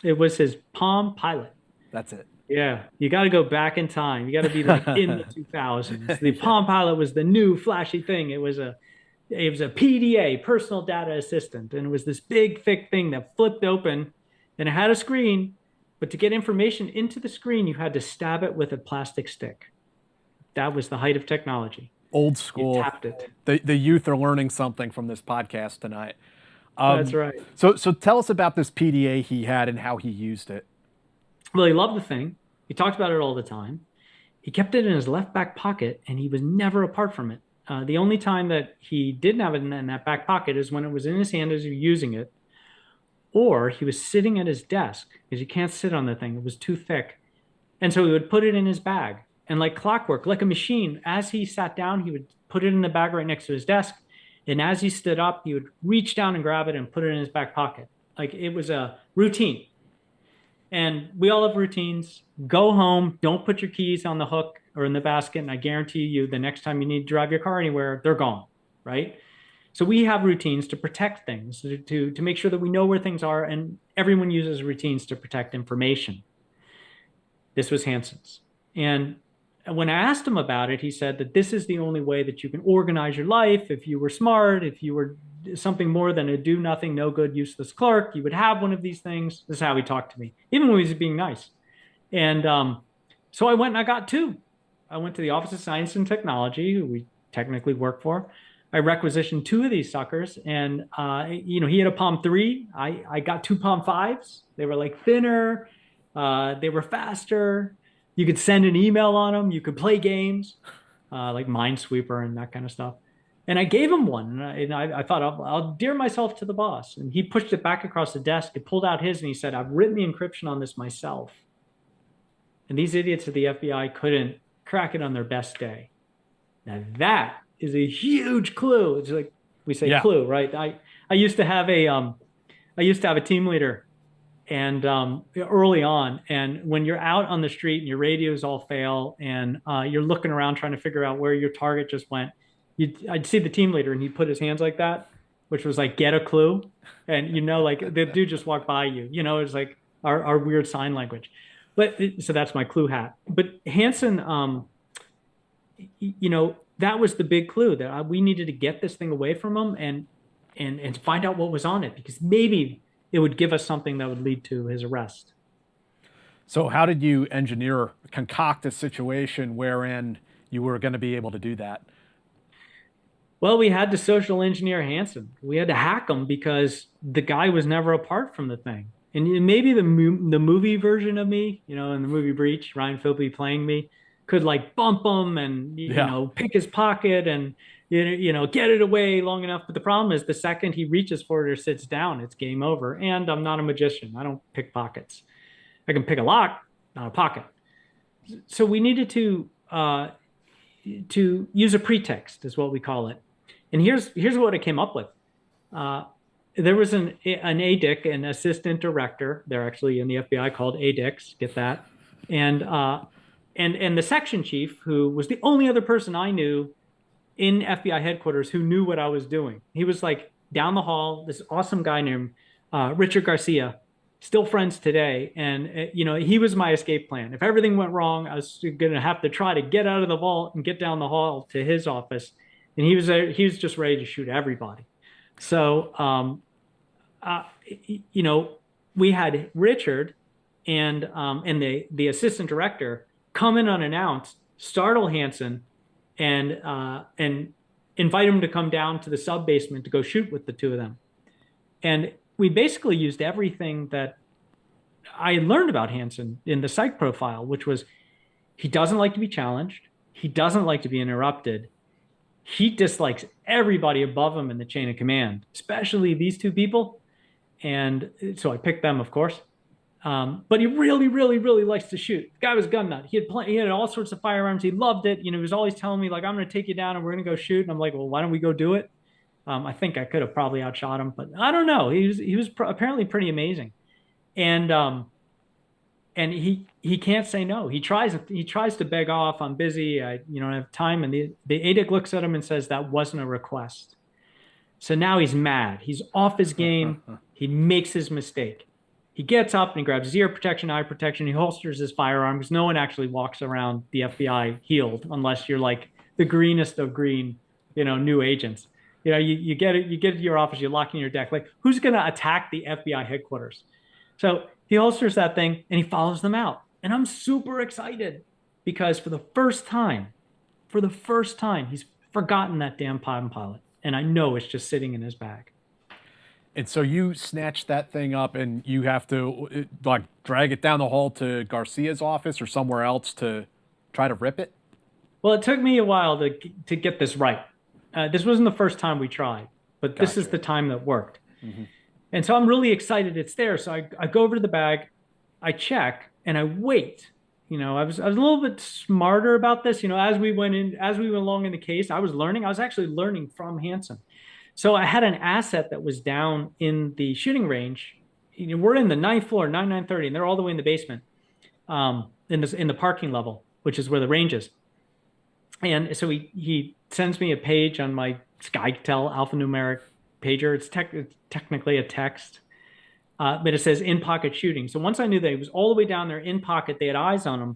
It was his Palm Pilot. That's it. Yeah, you got to go back in time. You got to be like in the 2000s. The Palm Pilot was the new flashy thing. It was a PDA, personal data assistant, and it was this big thick thing that flipped open, and it had a screen. But to get information into the screen, you had to stab it with a plastic stick. That was the height of technology. Old school. You tapped it. The youth are learning something from this podcast tonight. That's right. So tell us about this PDA he had and how he used it. Well, he loved the thing. He talked about it all the time. He kept it in his left back pocket, and he was never apart from it. The only time that he didn't have it in that back pocket is when it was in his hand as he was using it, or he was sitting at his desk, because you can't sit on the thing. It was too thick. And so he would put it in his bag. And like clockwork, like a machine, as he sat down, he would put it in the bag right next to his desk. And as he stood up, he would reach down and grab it and put it in his back pocket. Like it was a routine. And we all have routines. Go home. Don't put your keys on the hook or in the basket. And I guarantee you the next time you need to drive your car anywhere, they're gone, right? So we have routines to protect things, to make sure that we know where things are. And everyone uses routines to protect information. This was Hanssen's. And when I asked him about it, he said that this is the only way that you can organize your life. If you were smart, if you were something more than a do nothing, no good, useless clerk, you would have one of these things. This is how he talked to me, even when he was being nice. And so I went and I got two. I went to the Office of Science and Technology, who we technically work for. I requisitioned two of these suckers, and he had a Palm 3. I got two Palm 5s. They were like thinner. They were faster. You could send an email on them. You could play games like Minesweeper and that kind of stuff. And I gave him one. And I thought, I'll dare myself to the boss. And he pushed it back across the desk. He pulled out his and he said, I've written the encryption on this myself. And these idiots at the FBI couldn't crack it on their best day. Now that is a huge clue. It's like we say clue, right? I used to have a team leader. And early on, and when you're out on the street and your radios all fail and you're looking around trying to figure out where your target just went, I'd see the team leader and he'd put his hands like that, which was like, get a clue. And, like the dude just walked by you, it's like our weird sign language. So that's my clue hat. But Hanssen, that was the big clue that we needed to get this thing away from him and find out what was on it, because maybe it would give us something that would lead to his arrest. So how did you concoct a situation wherein you were going to be able to do that? Well, we had to social engineer Hanssen. We had to hack him because the guy was never apart from the thing. And maybe the movie version of me, in the movie Breach, Ryan Phillippe playing me, could like bump him and, pick his pocket and, get it away long enough. But the problem is the second he reaches for it or sits down, it's game over. And I'm not a magician. I don't pick pockets. I can pick a lock, not a pocket. So we needed to use a pretext, is what we call it. And here's what I came up with. There was an ADIC, an assistant director. They're actually in the FBI called ADICs. Get that? And the section chief, who was the only other person I knew in FBI headquarters who knew what I was doing. He was like down the hall, this awesome guy named Richard Garcia, still friends today. And, he was my escape plan. If everything went wrong, I was going to have to try to get out of the vault and get down the hall to his office. And he was just ready to shoot everybody. So, we had Richard and the assistant director come in unannounced, startle Hanssen, and invite him to come down to the sub basement to go shoot with the two of them. And we basically used everything that I learned about Hanssen in the psych profile, which was he doesn't like to be challenged. He doesn't like to be interrupted. He dislikes everybody above him in the chain of command, especially these two people. And so I picked them, of course. But he really, really, really likes to shoot. The guy was gun nut. He had all sorts of firearms. He loved it. He was always telling me, like, I'm going to take you down and we're going to go shoot. And I'm like, well, why don't we go do it? I think I could have probably outshot him, but I don't know. He was apparently pretty amazing. And he can't say no. He tries to beg off. I'm busy. I don't have time. And the ADIC looks at him and says, that wasn't a request. So now he's mad. He's off his game. He makes his mistake. He gets up and he grabs his ear protection, eye protection. He holsters his firearm because no one actually walks around the FBI healed unless you're like the greenest of green, new agents. You get to your office, you lock in your deck. Like, who's going to attack the FBI headquarters? So he holsters that thing and he follows them out. And I'm super excited because for the first time, he's forgotten that damn Palm Pilot. And I know it's just sitting in his bag. And so you snatch that thing up and you have to like drag it down the hall to Garcia's office or somewhere else to try to rip it? Well, it took me a while to get this right. This wasn't the first time we tried, but this is the time that worked. Mm-hmm. And so I'm really excited it's there. So I go over to the bag, I check, and I wait. I was a little bit smarter about this. As we went along in the case, I was learning. I was actually learning from Hanssen. So I had an asset that was down in the shooting range. We're in the 9th floor, 9930, and they're all the way in the basement, in the parking level, which is where the range is. And so he sends me a page on my SkyTel alphanumeric pager. It's technically a text, but it says in pocket shooting. So once I knew that he was all the way down there in pocket, they had eyes on him.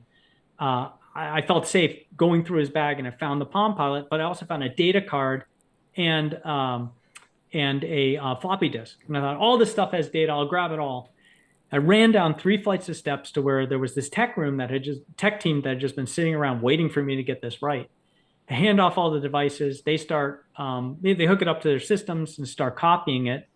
I felt safe going through his bag, and I found the Palm Pilot, but I also found a data card and a floppy disk. And I thought, all this stuff has data. I'll grab it all. I ran down 3 flights of steps to where there was this tech team that had just been sitting around waiting for me to get this right. I hand off all the devices. They start, they hook it up to their systems and start copying it.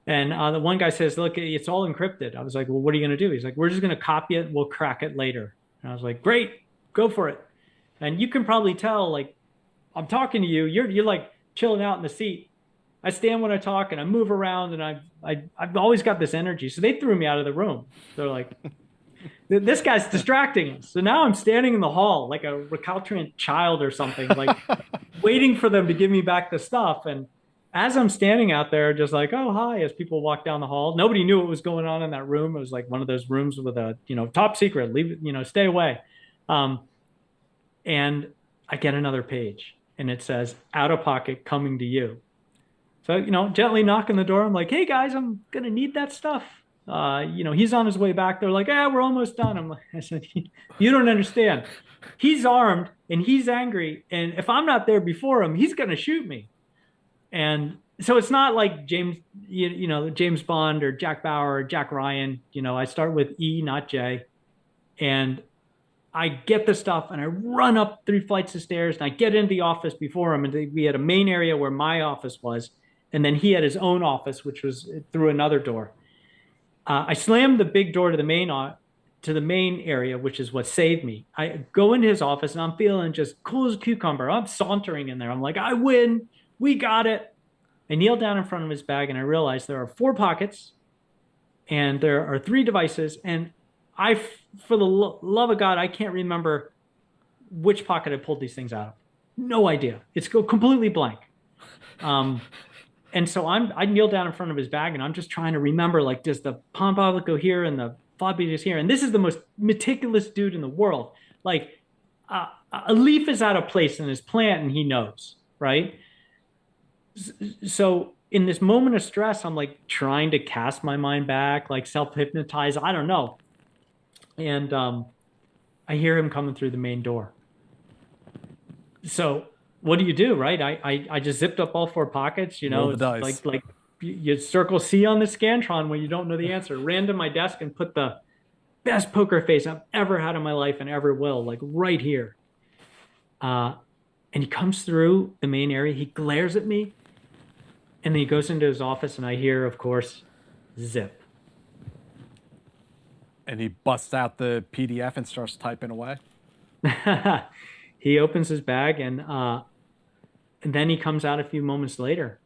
And the one guy says, look, it's all encrypted. I was like, well, what are you going to do? He's like, we're just going to copy it. We'll crack it later. And I was like, great, go for it. And you can probably tell, like, I'm talking to you. You're like chilling out in the seat. I stand when I talk and I move around, and I've always got this energy. So they threw me out of the room. They're like, this guy's distracting us. So now I'm standing in the hall like a recalcitrant child or something, like waiting for them to give me back the stuff. And as I'm standing out there, just like, oh, hi, as people walk down the hall, nobody knew what was going on in that room. It was like one of those rooms with a, top secret, leave it, stay away. And I get another page and it says out of pocket coming to you. So, gently knock on the door. I'm like, hey guys, I'm going to need that stuff. He's on his way back. They're like, we're almost done. I said, you don't understand. He's armed and he's angry. And if I'm not there before him, he's going to shoot me. And so it's not like James Bond or Jack Bauer or Jack Ryan. I start with E, not J. And I get the stuff and I run up 3 flights of stairs and I get into the office before him. And we had a main area where my office was. And then he had his own office, which was through another door. I slammed the big door to the main area, which is what saved me. I go into his office and I'm feeling just cool as a cucumber. I'm sauntering in there. I'm like, I win. We got it. I kneel down in front of his bag and I realize there are 4 pockets and there are 3 devices. And for the love of God, I can't remember which pocket I pulled these things out of. No idea. It's completely blank. And so I kneel down in front of his bag and I'm just trying to remember, like, does the Palm Pilot go here and the floppy disk here? And this is the most meticulous dude in the world. Like, a leaf is out of place in his plant and he knows. right? So in this moment of stress, I'm like trying to cast my mind back, like self-hypnotize. I don't know. And I hear him coming through the main door. So what do, right? I just zipped up all four pockets. Roll the It's dice. like you circle C on the Scantron when you don't know the answer. Ran to my desk and put the best poker face I've ever had in my life and ever will, like right here. And he comes through the main area. He glares at me, and then he goes into his office, and I hear, of course, zip. And he busts out the PDF and starts typing away. He opens his bag, and then he comes out a few moments later,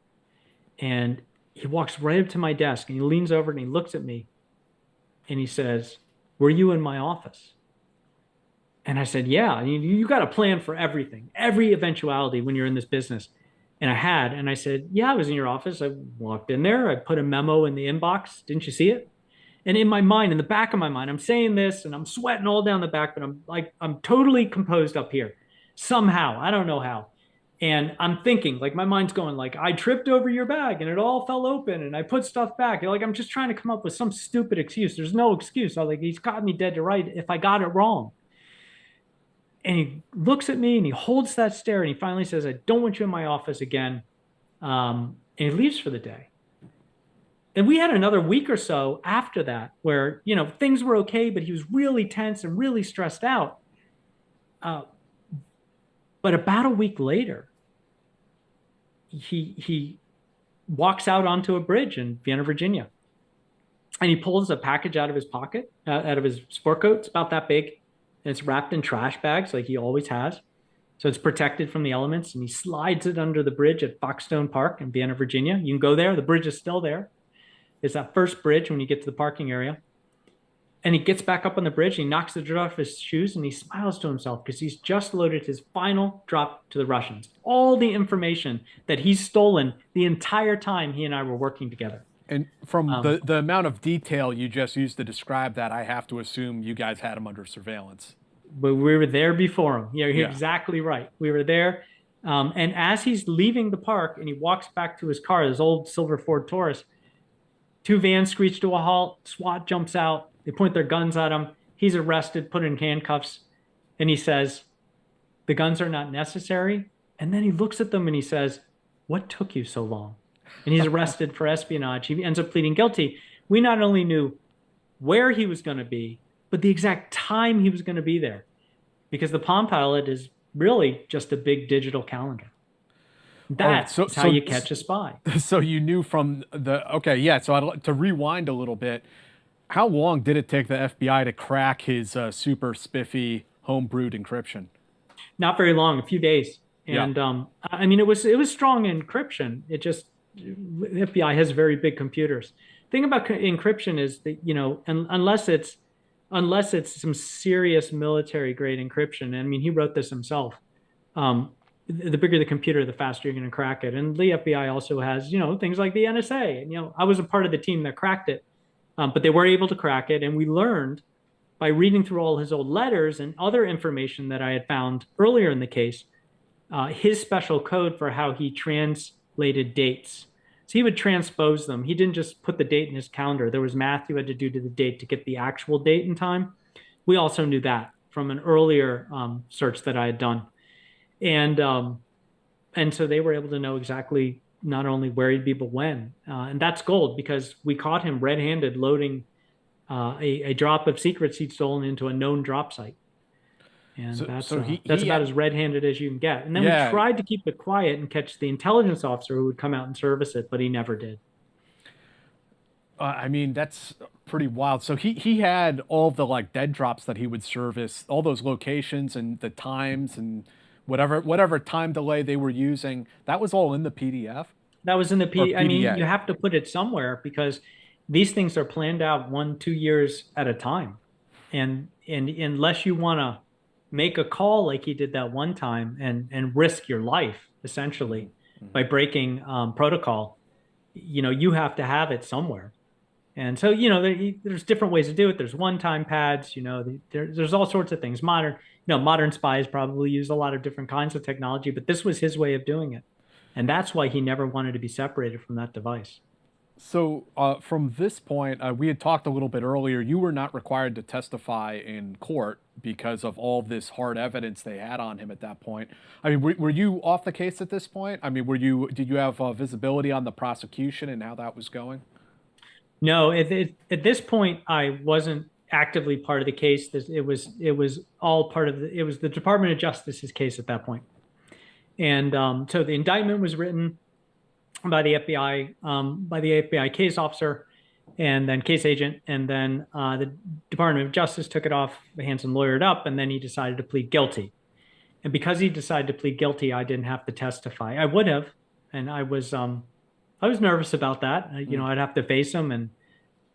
and he walks right up to my desk, and he leans over and he looks at me, and he says, "Were you in my office?" And I said, "Yeah, you got a plan for everything, every eventuality when you're in this business." And I had, and I said, "Yeah, I was in your office. I walked in there. I put a memo in the inbox. Didn't you see it?" And in my mind, in the back of my mind, I'm saying this and I'm sweating all down the back, but I'm totally composed up here somehow. I don't know how. And I'm thinking, like, my mind's going, like, I tripped over your bag and it all fell open and I put stuff back. Like, I'm just trying to come up with some stupid excuse. There's no excuse. I was like, he's got me dead to right if I got it wrong. And he looks at me and he holds that stare and he finally says, "I don't want you in my office again." And he leaves for the day. And we had another week or so after that where, things were okay, but he was really tense and really stressed out. But about a week later, he walks out onto a bridge in Vienna, Virginia. And he pulls a package out of his pocket, out of his sport coat. It's about that big. And it's wrapped in trash bags like he always has. So it's protected from the elements. And he slides it under the bridge at Foxstone Park in Vienna, Virginia. You can go there. The bridge is still there. It's that first bridge when you get to the parking area. And he gets back up on the bridge. And he knocks the dirt off his shoes. And he smiles to himself because he's just loaded his final drop to the Russians. All the information that he's stolen the entire time he and I were working together. And from the amount of detail you just used to describe that, I have to assume you guys had him under surveillance. But we were there before him. You're Yeah. exactly right. We were there. And as he's leaving the park and he walks back to his car, his old silver Ford Taurus, two vans screech to a halt. SWAT jumps out. They point their guns at him. He's arrested, put in handcuffs. And he says, "The guns are not necessary." And then he looks at them and he says, "What took you so long?" And he's arrested for espionage. He ends up pleading guilty. We not only knew where he was going to be, but the exact time he was going to be there. Because the Palm Pilot is really just a big digital calendar. That's how you catch a spy. So you knew from so I'd like to rewind a little bit. How long did it take the FBI to crack his super spiffy homebrewed encryption? Not very long, a few days. And Yeah. it was strong encryption. It just, the FBI has very big computers. The thing about encryption is that, unless it's some serious military grade encryption, and he wrote this himself, the bigger the computer, the faster you're going to crack it. And the FBI also has, things like the NSA. And, I was a part of the team that cracked it, but they were able to crack it. And we learned by reading through all his old letters and other information that I had found earlier in the case, his special code for how he translated dates. So he would transpose them. He didn't just put the date in his calendar. There was math you had to do to the date to get the actual date and time. We also knew that from an earlier search that I had done. And so they were able to know exactly not only where he'd be, but when. And that's gold because we caught him red-handed loading a drop of secrets he'd stolen into a known drop site. And that's about as red-handed as you can get. And then we tried to keep it quiet and catch the intelligence officer who would come out and service it, but he never did. That's pretty wild. So he had all the dead drops that he would service, all those locations and the times and whatever time delay they were using. That was all in the PDF. That was in the PDF. You have to put it somewhere because these things are planned out 1-2 years at a time, and unless you want to make a call like he did that one time and risk your life essentially by breaking protocol, you have to have it somewhere. And so, there's different ways to do it. There's one-time pads, there's all sorts of things. Modern spies probably use a lot of different kinds of technology, but this was his way of doing it. And that's why he never wanted to be separated from that device. So, from this point, we had talked a little bit earlier. You were not required to testify in court because of all this hard evidence they had on him at that point. I mean, were you off the case at this point? I mean, did you have visibility on the prosecution and how that was going? No, at this point, I wasn't actively part of the case. It was all part of it was the Department of Justice's case at that point. And so the indictment was written by the FBI case officer and then case agent. And then the Department of Justice took it off. Hanssen lawyered up, and then he decided to plead guilty. And because he decided to plead guilty, I didn't have to testify. I would have, and I was nervous about that. I'd have to face him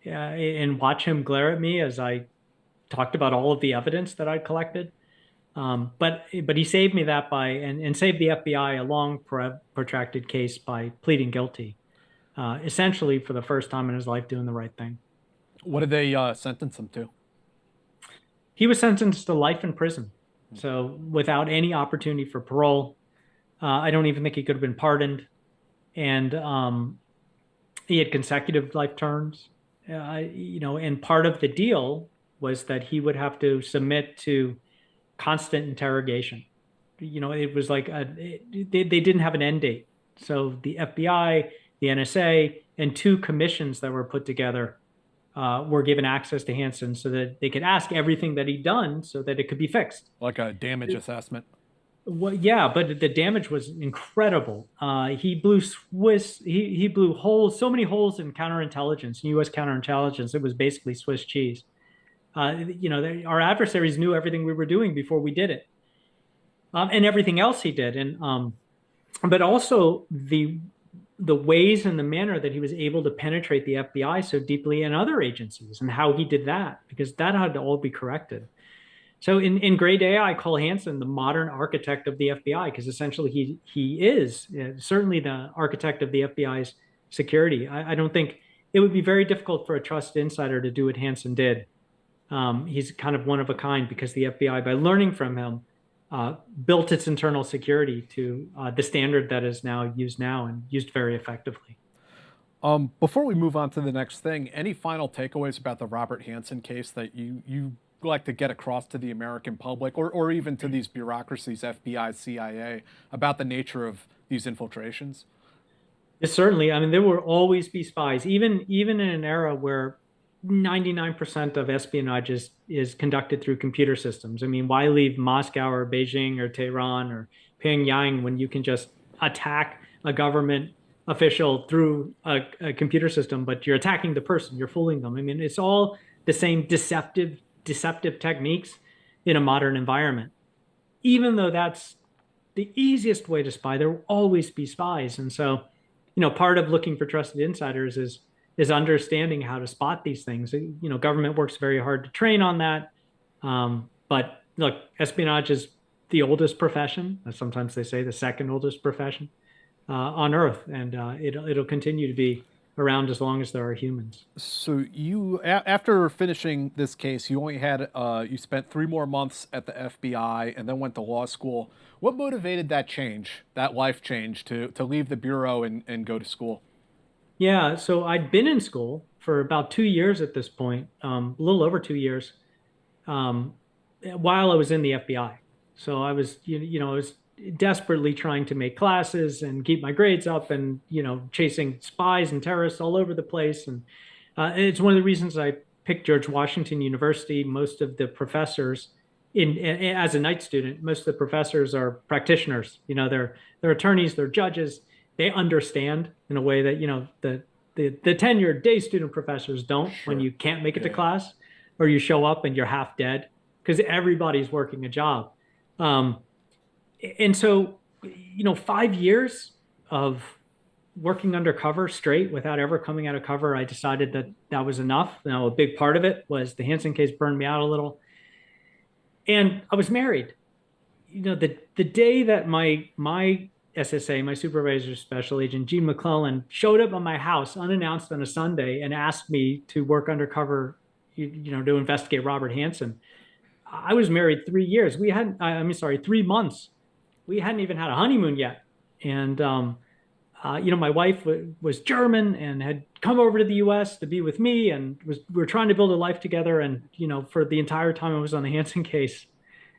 and watch him glare at me as I talked about all of the evidence that I'd collected. But he saved me that and saved the FBI a long protracted case by pleading guilty, essentially for the first time in his life doing the right thing. What did they sentence him to? He was sentenced to life in prison, so without any opportunity for parole. I don't even think he could have been pardoned, and he had consecutive life terms. And part of the deal was that he would have to submit to constant interrogation. It was like they didn't have an end date. So the FBI, the NSA, and two commissions that were put together were given access to Hanssen so that they could ask everything that he'd done so that it could be fixed. Like a damage assessment? Well, yeah, but the damage was incredible. He blew holes, so many holes in counterintelligence, U.S. counterintelligence. It was basically Swiss cheese. Our adversaries knew everything we were doing before we did it, and everything else he did, but also the ways and the manner that he was able to penetrate the FBI so deeply and other agencies, and how he did that, because that had to all be corrected. So in Gray Day, I call Hanssen the modern architect of the FBI, because essentially he is certainly the architect of the FBI's security. I don't think it would be very difficult for a trusted insider to do what Hanssen did. He's kind of one of a kind, because the FBI, by learning from him, built its internal security to the standard that is now used and used very effectively. Before we move on to the next thing, any final takeaways about the Robert Hanssen case that you like to get across to the American public, or even to these bureaucracies, FBI, CIA, about the nature of these infiltrations? Yes, certainly. I mean, there will always be spies, even in an era where 99% of espionage is conducted through computer systems. I mean, why leave Moscow or Beijing or Tehran or Pyongyang when you can just attack a government official through a computer system, but you're attacking the person, you're fooling them. I mean, it's all the same deceptive techniques in a modern environment. Even though that's the easiest way to spy, there will always be spies. And so, part of looking for trusted insiders is understanding how to spot these things. Government works very hard to train on that. But look, espionage is the oldest profession. Sometimes they say the second oldest profession on Earth, and it'll continue to be around as long as there are humans. So after finishing this case, you only had you spent 3 more months at the FBI and then went to law school. What motivated that life change to leave the bureau and go to school? Yeah, so I'd been in school for about 2 years at this point, a little over 2 years, while I was in the FBI. So I was, I was desperately trying to make classes and keep my grades up, and chasing spies and terrorists all over the place. And it's one of the reasons I picked George Washington University. Most of the professors, as a night student, most of the professors are practitioners. They're attorneys, they're judges. They understand in a way that the tenured day student professors don't. Sure. When you can't make it to class, or you show up and you're half dead, because everybody's working a job. And so, 5 years of working undercover straight without ever coming out of cover, I decided that was enough. Now, a big part of it was the Hanssen case burned me out a little. And I was married. The day that my SSA, my supervisor, special agent Gene McClellan, showed up at my house unannounced on a Sunday and asked me to work undercover, to investigate Robert Hanssen. I was married 3 years. 3 months. We hadn't even had a honeymoon yet. And, my wife was German and had come over to the U.S. to be with me, and we were trying to build a life together. And, for the entire time I was on the Hanssen case,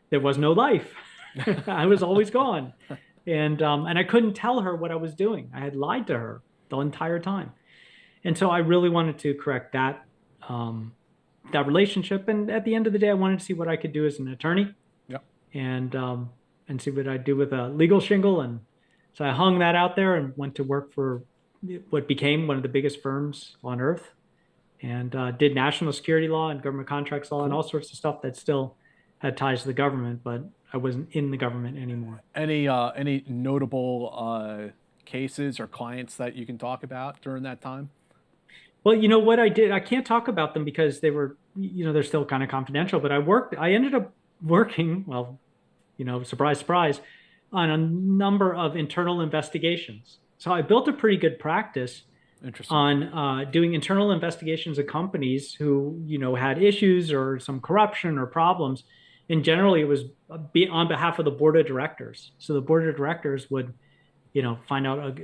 there was no life. I was always gone. And I couldn't tell her what I was doing. I had lied to her the entire time. And so I really wanted to correct that relationship. And at the end of the day, I wanted to see what I could do as an attorney. Yep. And see what I'd do with a legal shingle. And so I hung that out there and went to work for what became one of the biggest firms on earth, and did national security law and government contracts law and all sorts of stuff that still had ties to the government, but I wasn't in the government anymore. Any notable cases or clients that you can talk about during that time? Well, what I did, I can't talk about them because they were, they're still kind of confidential, but I ended up working, well, surprise, surprise, on a number of internal investigations. So I built a pretty good practice on doing internal investigations of companies who, had issues or some corruption or problems. And generally it was on behalf of the board of directors. So the board of directors would, find out,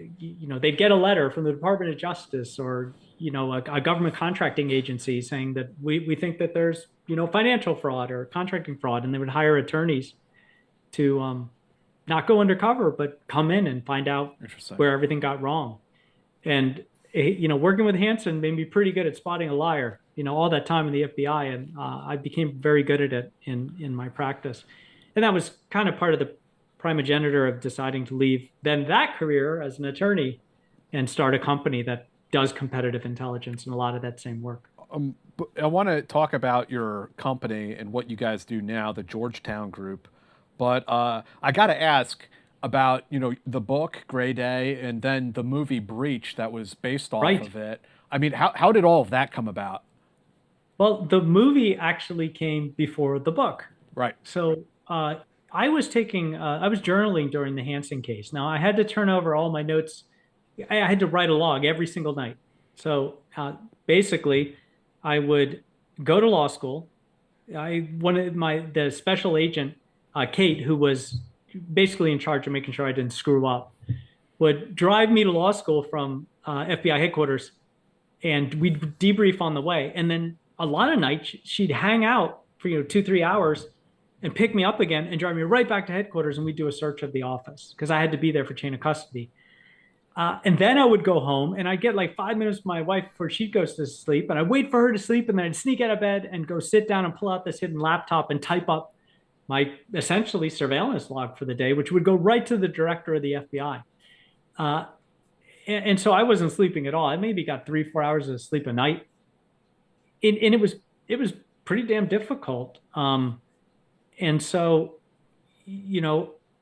they'd get a letter from the Department of Justice or, a government contracting agency saying that we think that there's, financial fraud or contracting fraud. And they would hire attorneys to not go undercover, but come in and find out where everything got wrong. And, working with Hanssen made me pretty good at spotting a liar, all that time in the FBI. And I became very good at it in my practice. And that was kind of part of the primogenitor of deciding to leave then that career as an attorney and start a company that does competitive intelligence and a lot of that same work. I want to talk about your company and what you guys do now, the Georgetown Group. But I got to ask about, the book, Gray Day, and then the movie Breach that was based off of it. I mean, how did all of that come about? Well, the movie actually came before the book. Right. So I was journaling during the Hanssen case. Now, I had to turn over all my notes. I had to write a log every single night. So basically, I would go to law school. The special agent, Kate, who was basically in charge of making sure I didn't screw up, would drive me to law school from FBI headquarters, and we'd debrief on the way. And then a lot of nights she'd hang out for 2-3 hours and pick me up again and drive me right back to headquarters, and we'd do a search of the office because I had to be there for chain of custody. And then I would go home and I'd get like 5 minutes with my wife before she goes to sleep, and I'd wait for her to sleep, and then I'd sneak out of bed and go sit down and pull out this hidden laptop and type up my essentially surveillance log for the day, which would go right to the director of the FBI. And so I wasn't sleeping at all. I maybe got 3-4 hours of sleep a night. And it was pretty damn difficult. And so,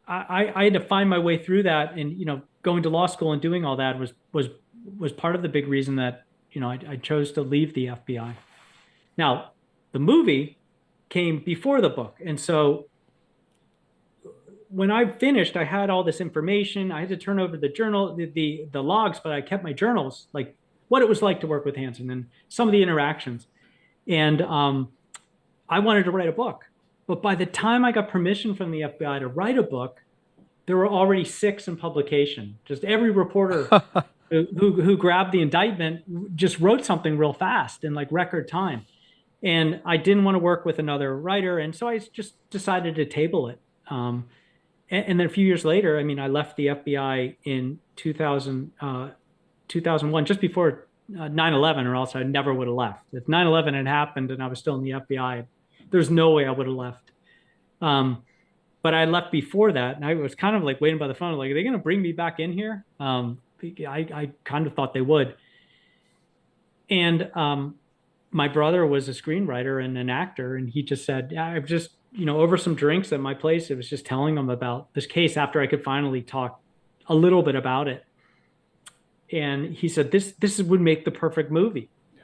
I had to find my way through that, and, going to law school and doing all that was part of the big reason that, I chose to leave the FBI. Now, the movie came before the book. And so when I finished, I had all this information. I had to turn over the journal, the logs, but I kept my journals, like what it was like to work with Hanssen and some of the interactions. And I wanted to write a book. But by the time I got permission from the FBI to write a book, there were already 6 in publication. Just every reporter who grabbed the indictment just wrote something real fast in like record time. And I didn't want to work with another writer. And so I just decided to table it. And then a few years later, I left the FBI in 2001, just before 9/11, or else I never would have left. If 9/11 had happened and I was still in the FBI, there's no way I would have left. But I left before that, and I was kind of like waiting by the phone, like, are they going to bring me back in here? I kind of thought they would. And my brother was a screenwriter and an actor, and he just said, I've just, over some drinks at my place, it was just telling him about this case after I could finally talk a little bit about it. And he said, this would make the perfect movie. Yeah.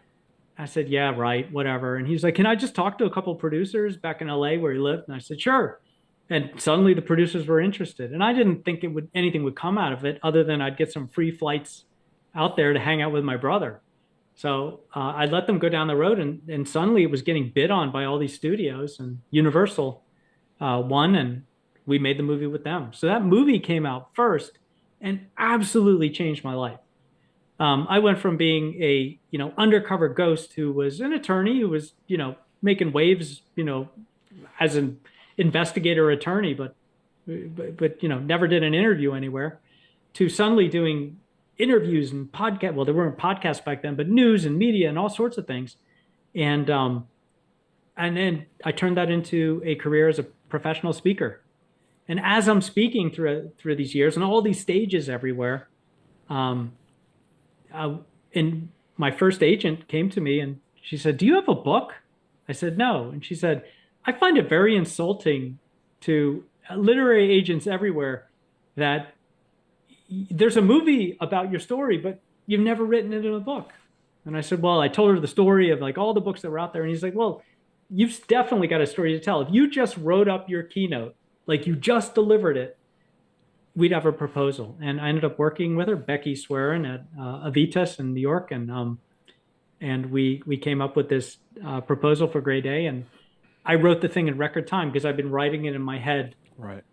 I said, yeah, right, whatever. And he's like, can I just talk to a couple of producers back in LA where he lived? And I said, sure. And suddenly the producers were interested. And I didn't think anything would come out of it other than I'd get some free flights out there to hang out with my brother. So I let them go down the road, and suddenly it was getting bid on by all these studios, and Universal won, and we made the movie with them. So that movie came out first and absolutely changed my life. I went from being a undercover ghost who was an attorney who was making waves as an investigator attorney, but never did an interview anywhere, to suddenly doing interviews and podcast. Well, there weren't podcasts back then, but news and media and all sorts of things. And then I turned that into a career as a professional speaker. And as I'm speaking through these years and all these stages everywhere, and my first agent came to me and she said, "Do you have a book?" I said, "No." And she said, "I find it very insulting to literary agents everywhere that there's a movie about your story, but you've never written it in a book." And I said, "Well," I told her the story of like all the books that were out there. And he's like, "Well, you've definitely got a story to tell. If you just wrote up your keynote, like you just delivered it, we'd have a proposal." And I ended up working with her, Becky Swearin at Avitas in New York. And we came up with this proposal for Gray Day. And I wrote the thing in record time because I've been writing it in my head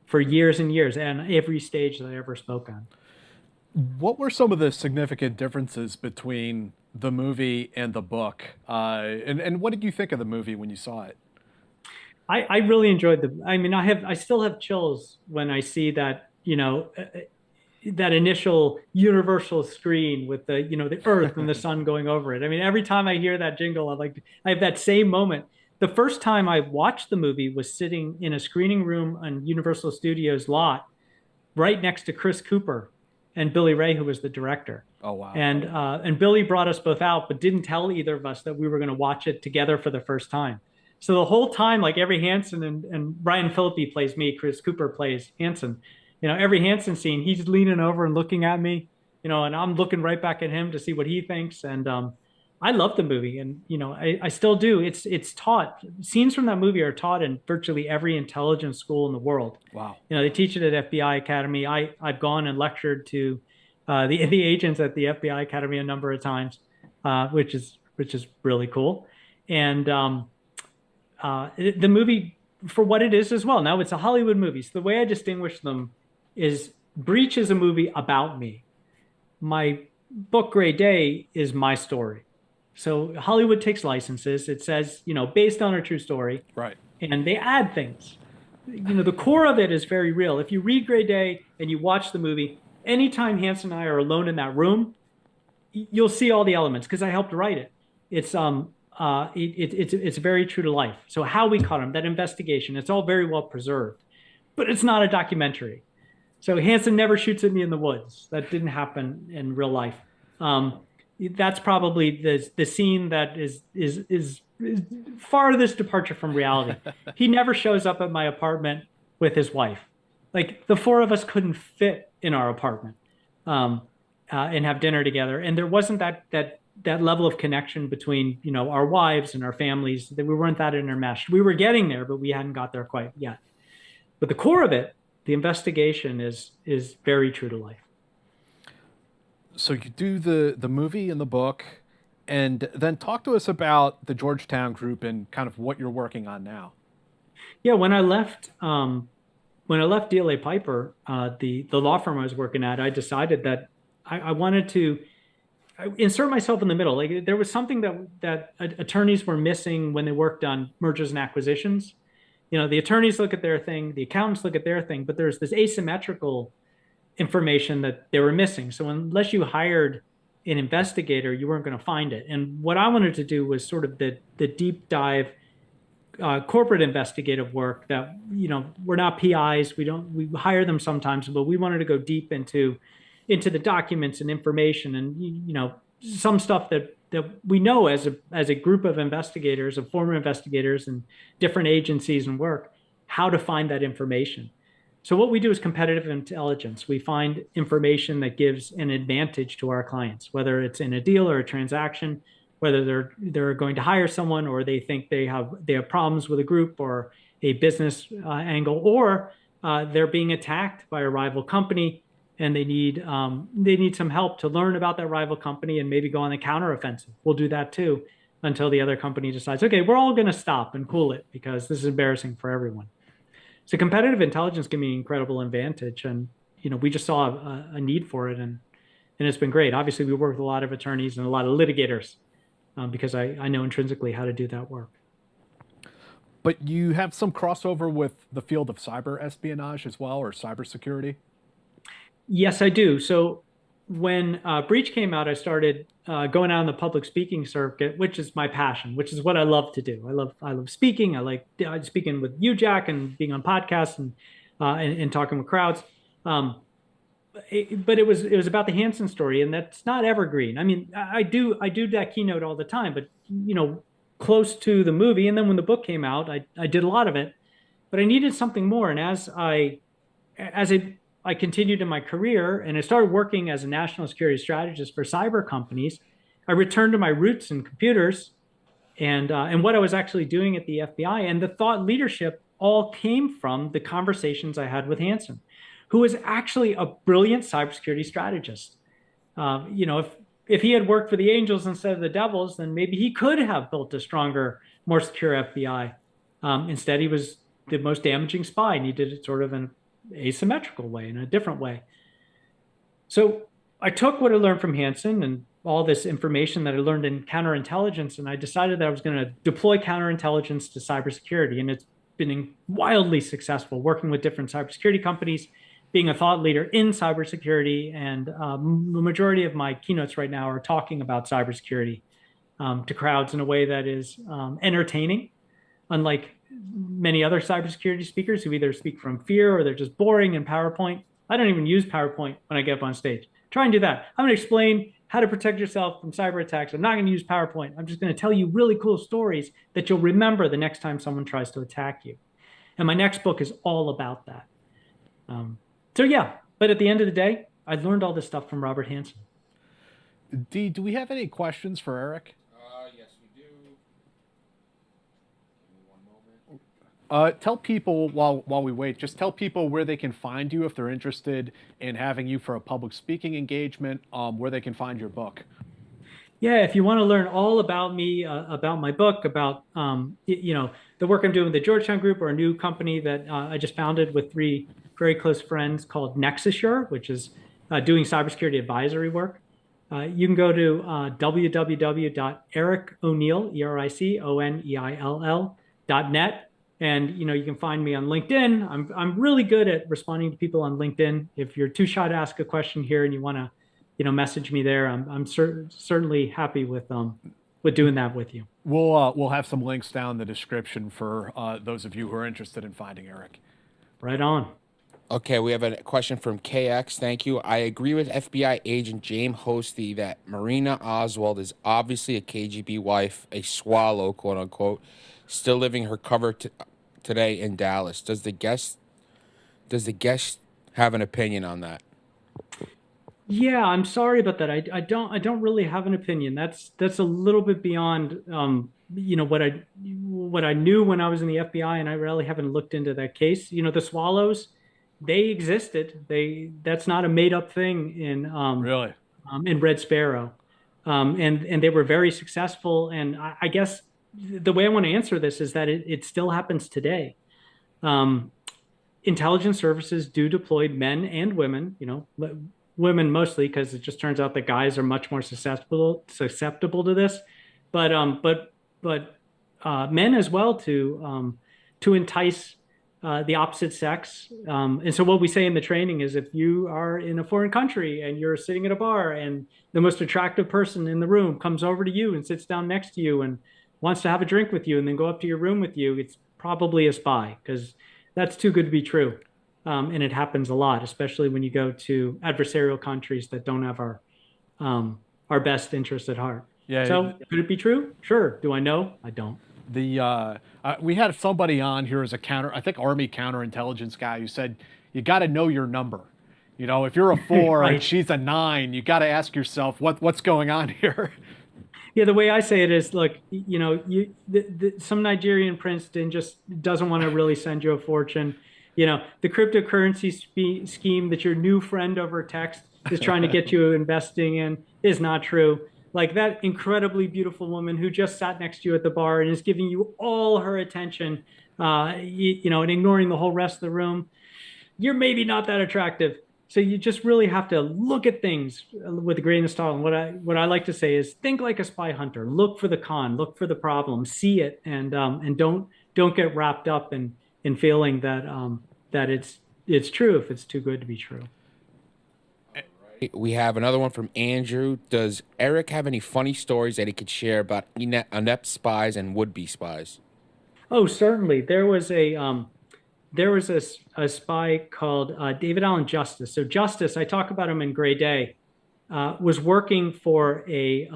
for years and years, and every stage that I ever spoke on. What were some of the significant differences between the movie and the book? And what did you think of the movie when you saw it? I really enjoyed I still have chills when I see that, that initial universal screen with the earth and the sun going over it. I mean, every time I hear that jingle, I have that same moment. The first time I watched the movie was sitting in a screening room on Universal Studios lot, right next to Chris Cooper and Billy Ray, who was the director. Oh, wow. And Billy brought us both out, but didn't tell either of us that we were going to watch it together for the first time. So the whole time, like every Hanssen and Brian Philippi plays me, Chris Cooper plays Hanssen. Every Hanssen scene, he's leaning over and looking at me, and I'm looking right back at him to see what he thinks. And I love the movie, and I still do. It's taught. Scenes from that movie are taught in virtually every intelligence school in the world. Wow. They teach it at FBI Academy. I've gone and lectured to the agents at the FBI Academy a number of times, which is really cool. And the movie, for what it is as well. Now it's a Hollywood movie. So the way I distinguish them is Breach is a movie about me. My book, Gray Day, is my story. So Hollywood takes licenses. It says, based on a true story. Right. And they add things. The core of it is very real. If you read Gray Day and you watch the movie, anytime Hanssen and I are alone in that room, you'll see all the elements because I helped write it. It's very true to life. So how we caught him, that investigation, it's all very well preserved, but it's not a documentary. So Hanssen never shoots at me in the woods. That didn't happen in real life. That's probably the scene that is farthest departure from reality. He never shows up at my apartment with his wife. Like the four of us couldn't fit in our apartment and have dinner together. And there wasn't that level of connection between, our wives and our families, that we weren't that intermeshed. We were getting there, but we hadn't got there quite yet. But the core of it, the investigation, is very true to life. So you do the movie and the book, and then talk to us about the Georgetown Group and kind of what you're working on now. Yeah, when I left DLA Piper, the law firm I was working at, I decided that I wanted to insert myself in the middle. Like there was something that attorneys were missing when they worked on mergers and acquisitions. The attorneys look at their thing, the accountants look at their thing, but there's this asymmetrical information that they were missing. So unless you hired an investigator, you weren't going to find it. And what I wanted to do was sort of the deep dive corporate investigative work that, we're not PIs. We hire them sometimes, but we wanted to go deep into the documents and information and, some stuff that we know as a group of investigators, of former investigators and different agencies and work, how to find that information. So what we do is competitive intelligence. We find information that gives an advantage to our clients, whether it's in a deal or a transaction, whether they're going to hire someone or they think they have problems with a group, or a business angle, or they're being attacked by a rival company and they need some help to learn about that rival company and maybe go on the counteroffensive. We'll do that too until the other company decides, okay, we're all going to stop and cool it because this is embarrassing for everyone. So competitive intelligence can be an incredible advantage, and we just saw a need for it, and it's been great. Obviously, we work with a lot of attorneys and a lot of litigators because I know intrinsically how to do that work. But you have some crossover with the field of cyber espionage as well, or cybersecurity? Yes, I do. So when Breach came out, I started going out on the public speaking circuit, which is my passion, which is what I love to do. I love speaking. I like speaking with you, Jack, and being on podcasts and talking with crowds. But it was about the Hanssen story, and that's not evergreen. I mean, I do that keynote all the time, but close to the movie, and then when the book came out, I did a lot of it, but I needed something more. And as I continued in my career and I started working as a national security strategist for cyber companies, I returned to my roots in computers and what I was actually doing at the FBI. And the thought leadership all came from the conversations I had with Hanssen, who was actually a brilliant cybersecurity strategist. If he had worked for the angels instead of the devils, then maybe he could have built a stronger, more secure FBI. Instead, he was the most damaging spy, and he did it sort of in asymmetrical way, in a different way. So I took what I learned from Hanssen and all this information that I learned in counterintelligence, and I decided that I was going to deploy counterintelligence to cybersecurity. And it's been wildly successful working with different cybersecurity companies, being a thought leader in cybersecurity. And the majority of my keynotes right now are talking about cybersecurity to crowds in a way that is entertaining, unlike many other cybersecurity speakers who either speak from fear or they're just boring in PowerPoint. I don't even use PowerPoint when I get up on stage. Try and do that. I'm going to explain how to protect yourself from cyber attacks. I'm not going to use PowerPoint. I'm just going to tell you really cool stories that you'll remember the next time someone tries to attack you. And my next book is all about that. But at the end of the day, I learned all this stuff from Robert Hanssen. Dee, do we have any questions for Eric? Yes, we do. Give me one moment. Tell people while we wait, just tell people where they can find you if they're interested in having you for a public speaking engagement, where they can find your book. Yeah, if you want to learn all about me, about my book, about the work I'm doing with the Georgetown Group, or a new company that I just founded with 3 very close friends called NexusSure, which is doing cybersecurity advisory work. You can go to www.ericoneil.net, and you can find me on LinkedIn. I'm really good at responding to people on LinkedIn. If you're too shy to ask a question here and you want to message me there, I'm certainly happy with doing that with you. We'll have some links down in the description for those of you who are interested in finding Eric. Right on. Okay, we have a question from KX. Thank you. I agree with FBI agent James Hosty that Marina Oswald is obviously a KGB wife, a swallow, quote unquote, still living her cover today in Dallas. Does the guest have an opinion on that? Yeah, I'm sorry about that. I don't really have an opinion. That's a little bit beyond what I knew when I was in the FBI, and I really haven't looked into that case. The swallows, they existed. That's not a made up thing Really? In Red Sparrow, and they were very successful. And I guess the way I want to answer this is that it still happens today. Intelligence services do deploy men and women. Women mostly, because it just turns out that guys are much more susceptible to this, but men as well to entice the opposite sex. And so what we say in the training is, if you are in a foreign country and you're sitting at a bar and the most attractive person in the room comes over to you and sits down next to you and wants to have a drink with you and then go up to your room with you, it's probably a spy, because that's too good to be true. And it happens a lot, especially when you go to adversarial countries that don't have our best interests at heart. Yeah. So could it be true? Sure. Do I know? I don't. We had somebody on here as I think Army counterintelligence guy, who said you got to know your number. If you're a 4 Right. and she's a 9, you got to ask yourself what's going on here. Yeah, the way I say it is, look, some Nigerian prince just doesn't want to really send you a fortune. The cryptocurrency scheme that your new friend over text is trying to get you investing in is not true. Like that incredibly beautiful woman who just sat next to you at the bar and is giving you all her attention, and ignoring the whole rest of the room, you're maybe not that attractive. So you just really have to look at things with a grain of salt. And what I like to say is think like a spy hunter. Look for the con, look for the problem, see it, and don't get wrapped up in feeling that it's true if it's too good to be true. We have another one from Andrew. Does Eric have any funny stories that he could share about inept spies and would-be spies? Oh, certainly. There was a spy called David Allen Justice. So Justice, I talk about him in Gray Day, was working for this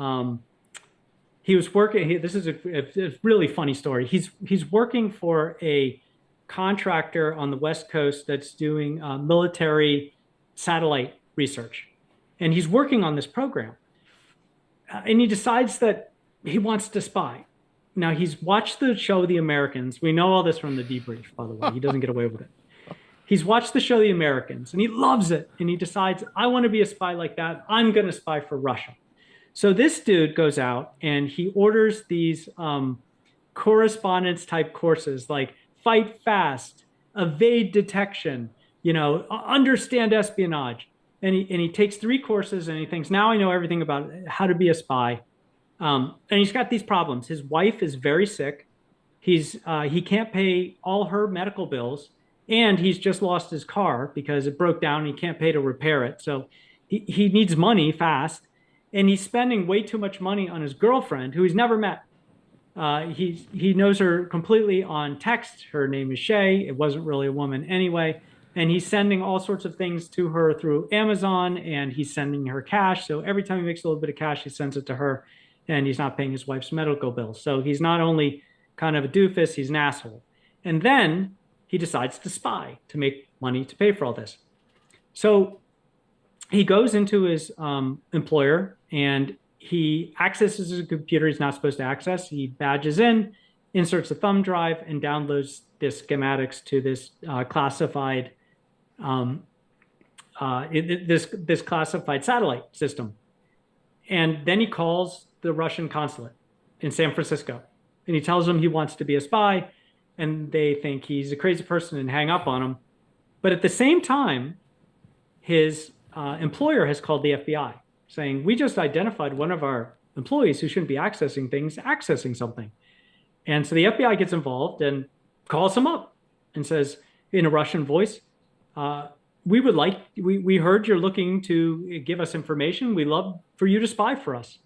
is a really funny story. He's working for a contractor on the West Coast that's doing military satellite research. And he's working on this program. And he decides that he wants to spy. Now, he's watched the show The Americans. We know all this from the debrief, by the way. He doesn't get away with it. He's watched the show The Americans, and he loves it. And he decides, I want to be a spy like that. I'm going to spy for Russia. So this dude goes out, and he orders these correspondence-type courses, like fight fast, evade detection, understand espionage. And he takes 3 courses, and he thinks, now I know everything about how to be a spy. And he's got these problems. His wife is very sick. He can't pay all her medical bills, and he's just lost his car because it broke down and he can't pay to repair it. So he needs money fast, and he's spending way too much money on his girlfriend, who he's never met. He knows her completely on text. Her name is Shay. It wasn't really a woman anyway. And he's sending all sorts of things to her through Amazon, and he's sending her cash. So every time he makes a little bit of cash, he sends it to her, and he's not paying his wife's medical bills. So he's not only kind of a doofus, he's an asshole. And then he decides to spy to make money to pay for all this. So he goes into his employer, and he accesses his computer he's not supposed to access. He badges in, inserts a thumb drive, and downloads this schematics to this classified this classified satellite system. And then he calls the Russian consulate in San Francisco, and he tells them he wants to be a spy, and they think he's a crazy person and hang up on him. But at the same time, his employer has called the FBI saying, we just identified one of our employees who shouldn't be accessing things, accessing something. And so the FBI gets involved and calls him up and says in a Russian voice, we heard you're looking to give us information. We'd love for you to spy for us.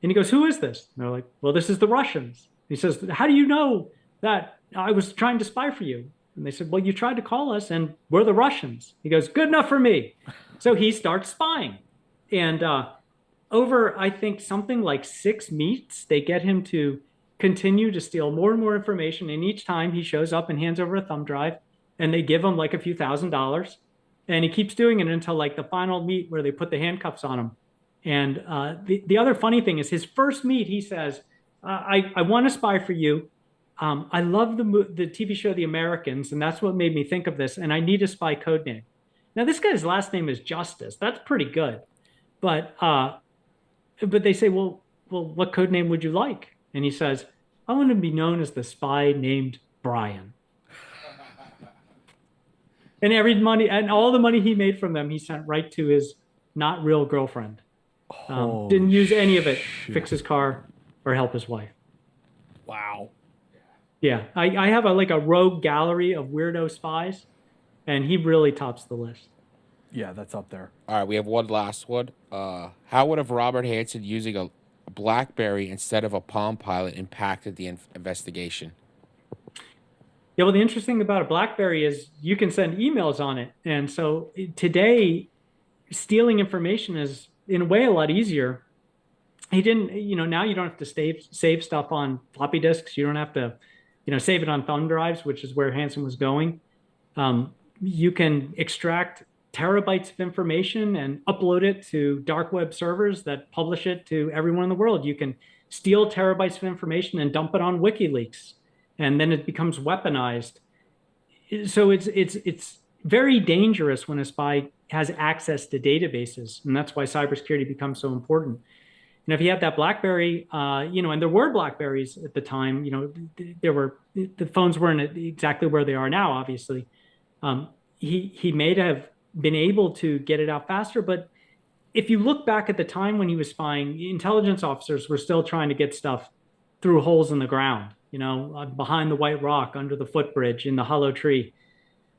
And he goes, who is this? And they're like, well, this is the Russians. He says, how do you know that I was trying to spy for you? And they said, well, you tried to call us and we're the Russians. He goes, good enough for me. So he starts spying. And over, I think, something like 6 meets, they get him to continue to steal more and more information. And each time he shows up and hands over a thumb drive, and they give him like a few $1,000s. And he keeps doing it until like the final meet where they put the handcuffs on him. And the other funny thing is his first meet, he says, I want to spy for you. I love the TV show The Americans, and that's what made me think of this. And I need a spy code name. Now, this guy's last name is Justice. That's pretty good. But they say, well, what code name would you like? And he says, I want to be known as the spy named Brian. And all the money he made from them, he sent right to his not real girlfriend. Didn't use any of it, fix his car or help his wife. Wow. Yeah, I have a rogue gallery of weirdo spies, and he really tops the list. Yeah, that's up there. All right, we have one last one. How would have Robert Hanssen using a BlackBerry instead of a Palm Pilot impacted the investigation? Yeah, well, the interesting thing about a BlackBerry is you can send emails on it. And so today, stealing information is, in a way, a lot easier. He didn't, now you don't have to save stuff on floppy disks. You don't have to, save it on thumb drives, which is where Hanssen was going. You can extract terabytes of information and upload it to dark web servers that publish it to everyone in the world. You can steal terabytes of information and dump it on WikiLeaks, and then it becomes weaponized. So it's very dangerous when a spy has access to databases, and that's why cybersecurity becomes so important. And if you had that BlackBerry, and there were BlackBerries at the time, the phones weren't exactly where they are now, obviously. He may have been able to get it out faster, but if you look back at the time when he was spying, intelligence officers were still trying to get stuff through holes in the ground, behind the white rock, under the footbridge, in the hollow tree.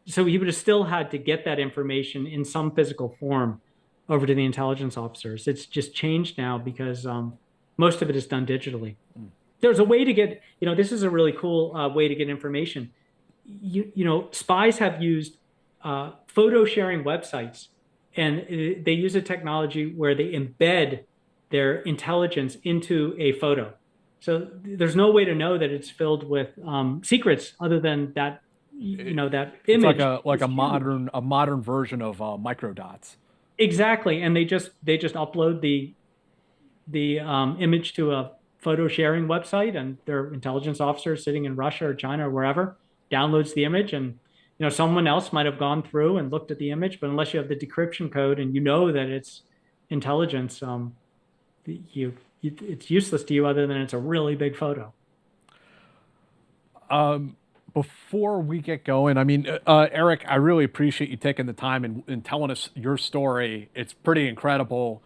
So he would have still had to get that information in some physical form over to the intelligence officers. It's just changed now because most of it is done digitally. There's a way to get, this is a really cool way to get information. Spies have used photo sharing websites, and they use a technology where they embed their intelligence into a photo. So there's no way to know that it's filled with secrets other than that, that image. It's like a modern version of microdots. Exactly, and they just upload the image to a photo sharing website, and their intelligence officer sitting in Russia or China or wherever downloads the image, and someone else might have gone through and looked at the image, but unless you have the decryption code and that it's intelligence, it's useless to you other than it's a really big photo. Before we get going, Eric, I really appreciate you taking the time and telling us your story. It's pretty incredible.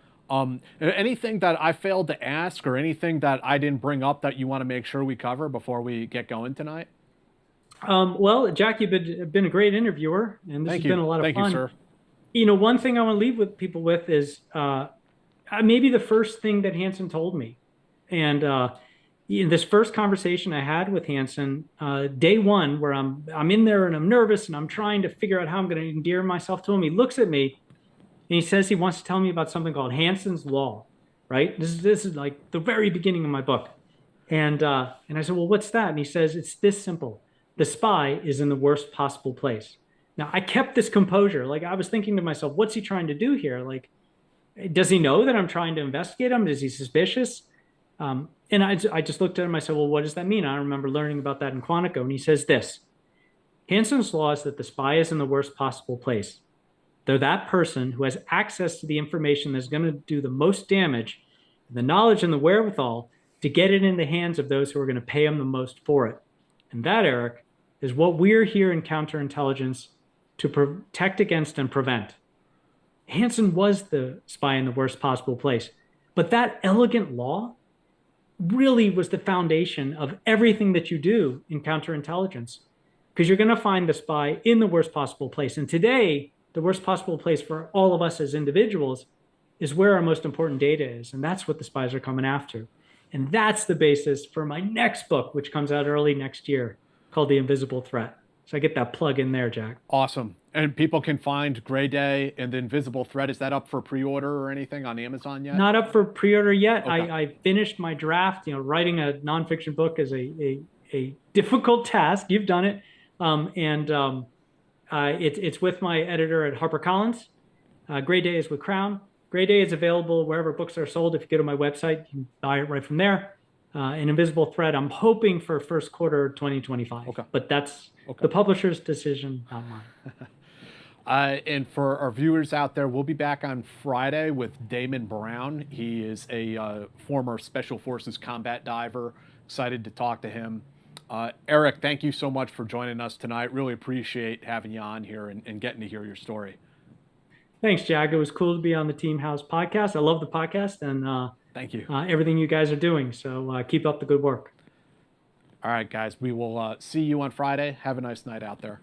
Anything that I failed to ask or anything that I didn't bring up that you want to make sure we cover before we get going tonight? Well, Jack, you've been a great interviewer, and this has been a lot of fun. Thank you, sir. One thing I want to leave people with is maybe the first thing that Hanssen told me. And in this first conversation I had with Hanssen, day one, where I'm in there and I'm nervous and I'm trying to figure out how I'm going to endear myself to him, he looks at me and he says he wants to tell me about something called Hanssen's Law, right? This is like the very beginning of my book. And I said, well, what's that? And he says, it's this simple. The spy is in the worst possible place. Now, I kept this composure. Like, I was thinking to myself, what's he trying to do here? Like, does he know that I'm trying to investigate him? Is he suspicious? And I just looked at him. I said, well, what does that mean? I remember learning about that in Quantico. And he says this: Hanssen's law is that the spy is in the worst possible place. They're that person who has access to the information that's going to do the most damage, the knowledge and the wherewithal to get it in the hands of those who are going to pay him the most for it. And that, Eric, is what we're here in counterintelligence to protect against and prevent. Hanssen was the spy in the worst possible place. But that elegant law really was the foundation of everything that you do in counterintelligence, because you're going to find the spy in the worst possible place. And today, the worst possible place for all of us as individuals is where our most important data is. And that's what the spies are coming after. And that's the basis for my next book, which comes out early next year, called The Invisible Threat. So I get that plug in there, Jack. Awesome. And people can find Gray Day and The Invisible Threat. Is that up for pre-order or anything on Amazon yet? Not up for pre-order yet. Okay. I finished my draft. Writing a nonfiction book is a difficult task. You've done it. It's with my editor at HarperCollins. Gray Day is with Crown. Gray Day is available wherever books are sold. If you go to my website, you can buy it right from there. An Invisible Threat, I'm hoping for first quarter 2025. Okay. But that's the publisher's decision, not mine. And for our viewers out there, we'll be back on Friday with Damon Brown. He is a former Special Forces combat diver. Excited to talk to him. Eric, thank you so much for joining us tonight. Really appreciate having you on here and getting to hear your story. Thanks, Jack. It was cool to be on the Team House podcast. I love the podcast and thank you. Everything you guys are doing. So keep up the good work. All right, guys. We will see you on Friday. Have a nice night out there.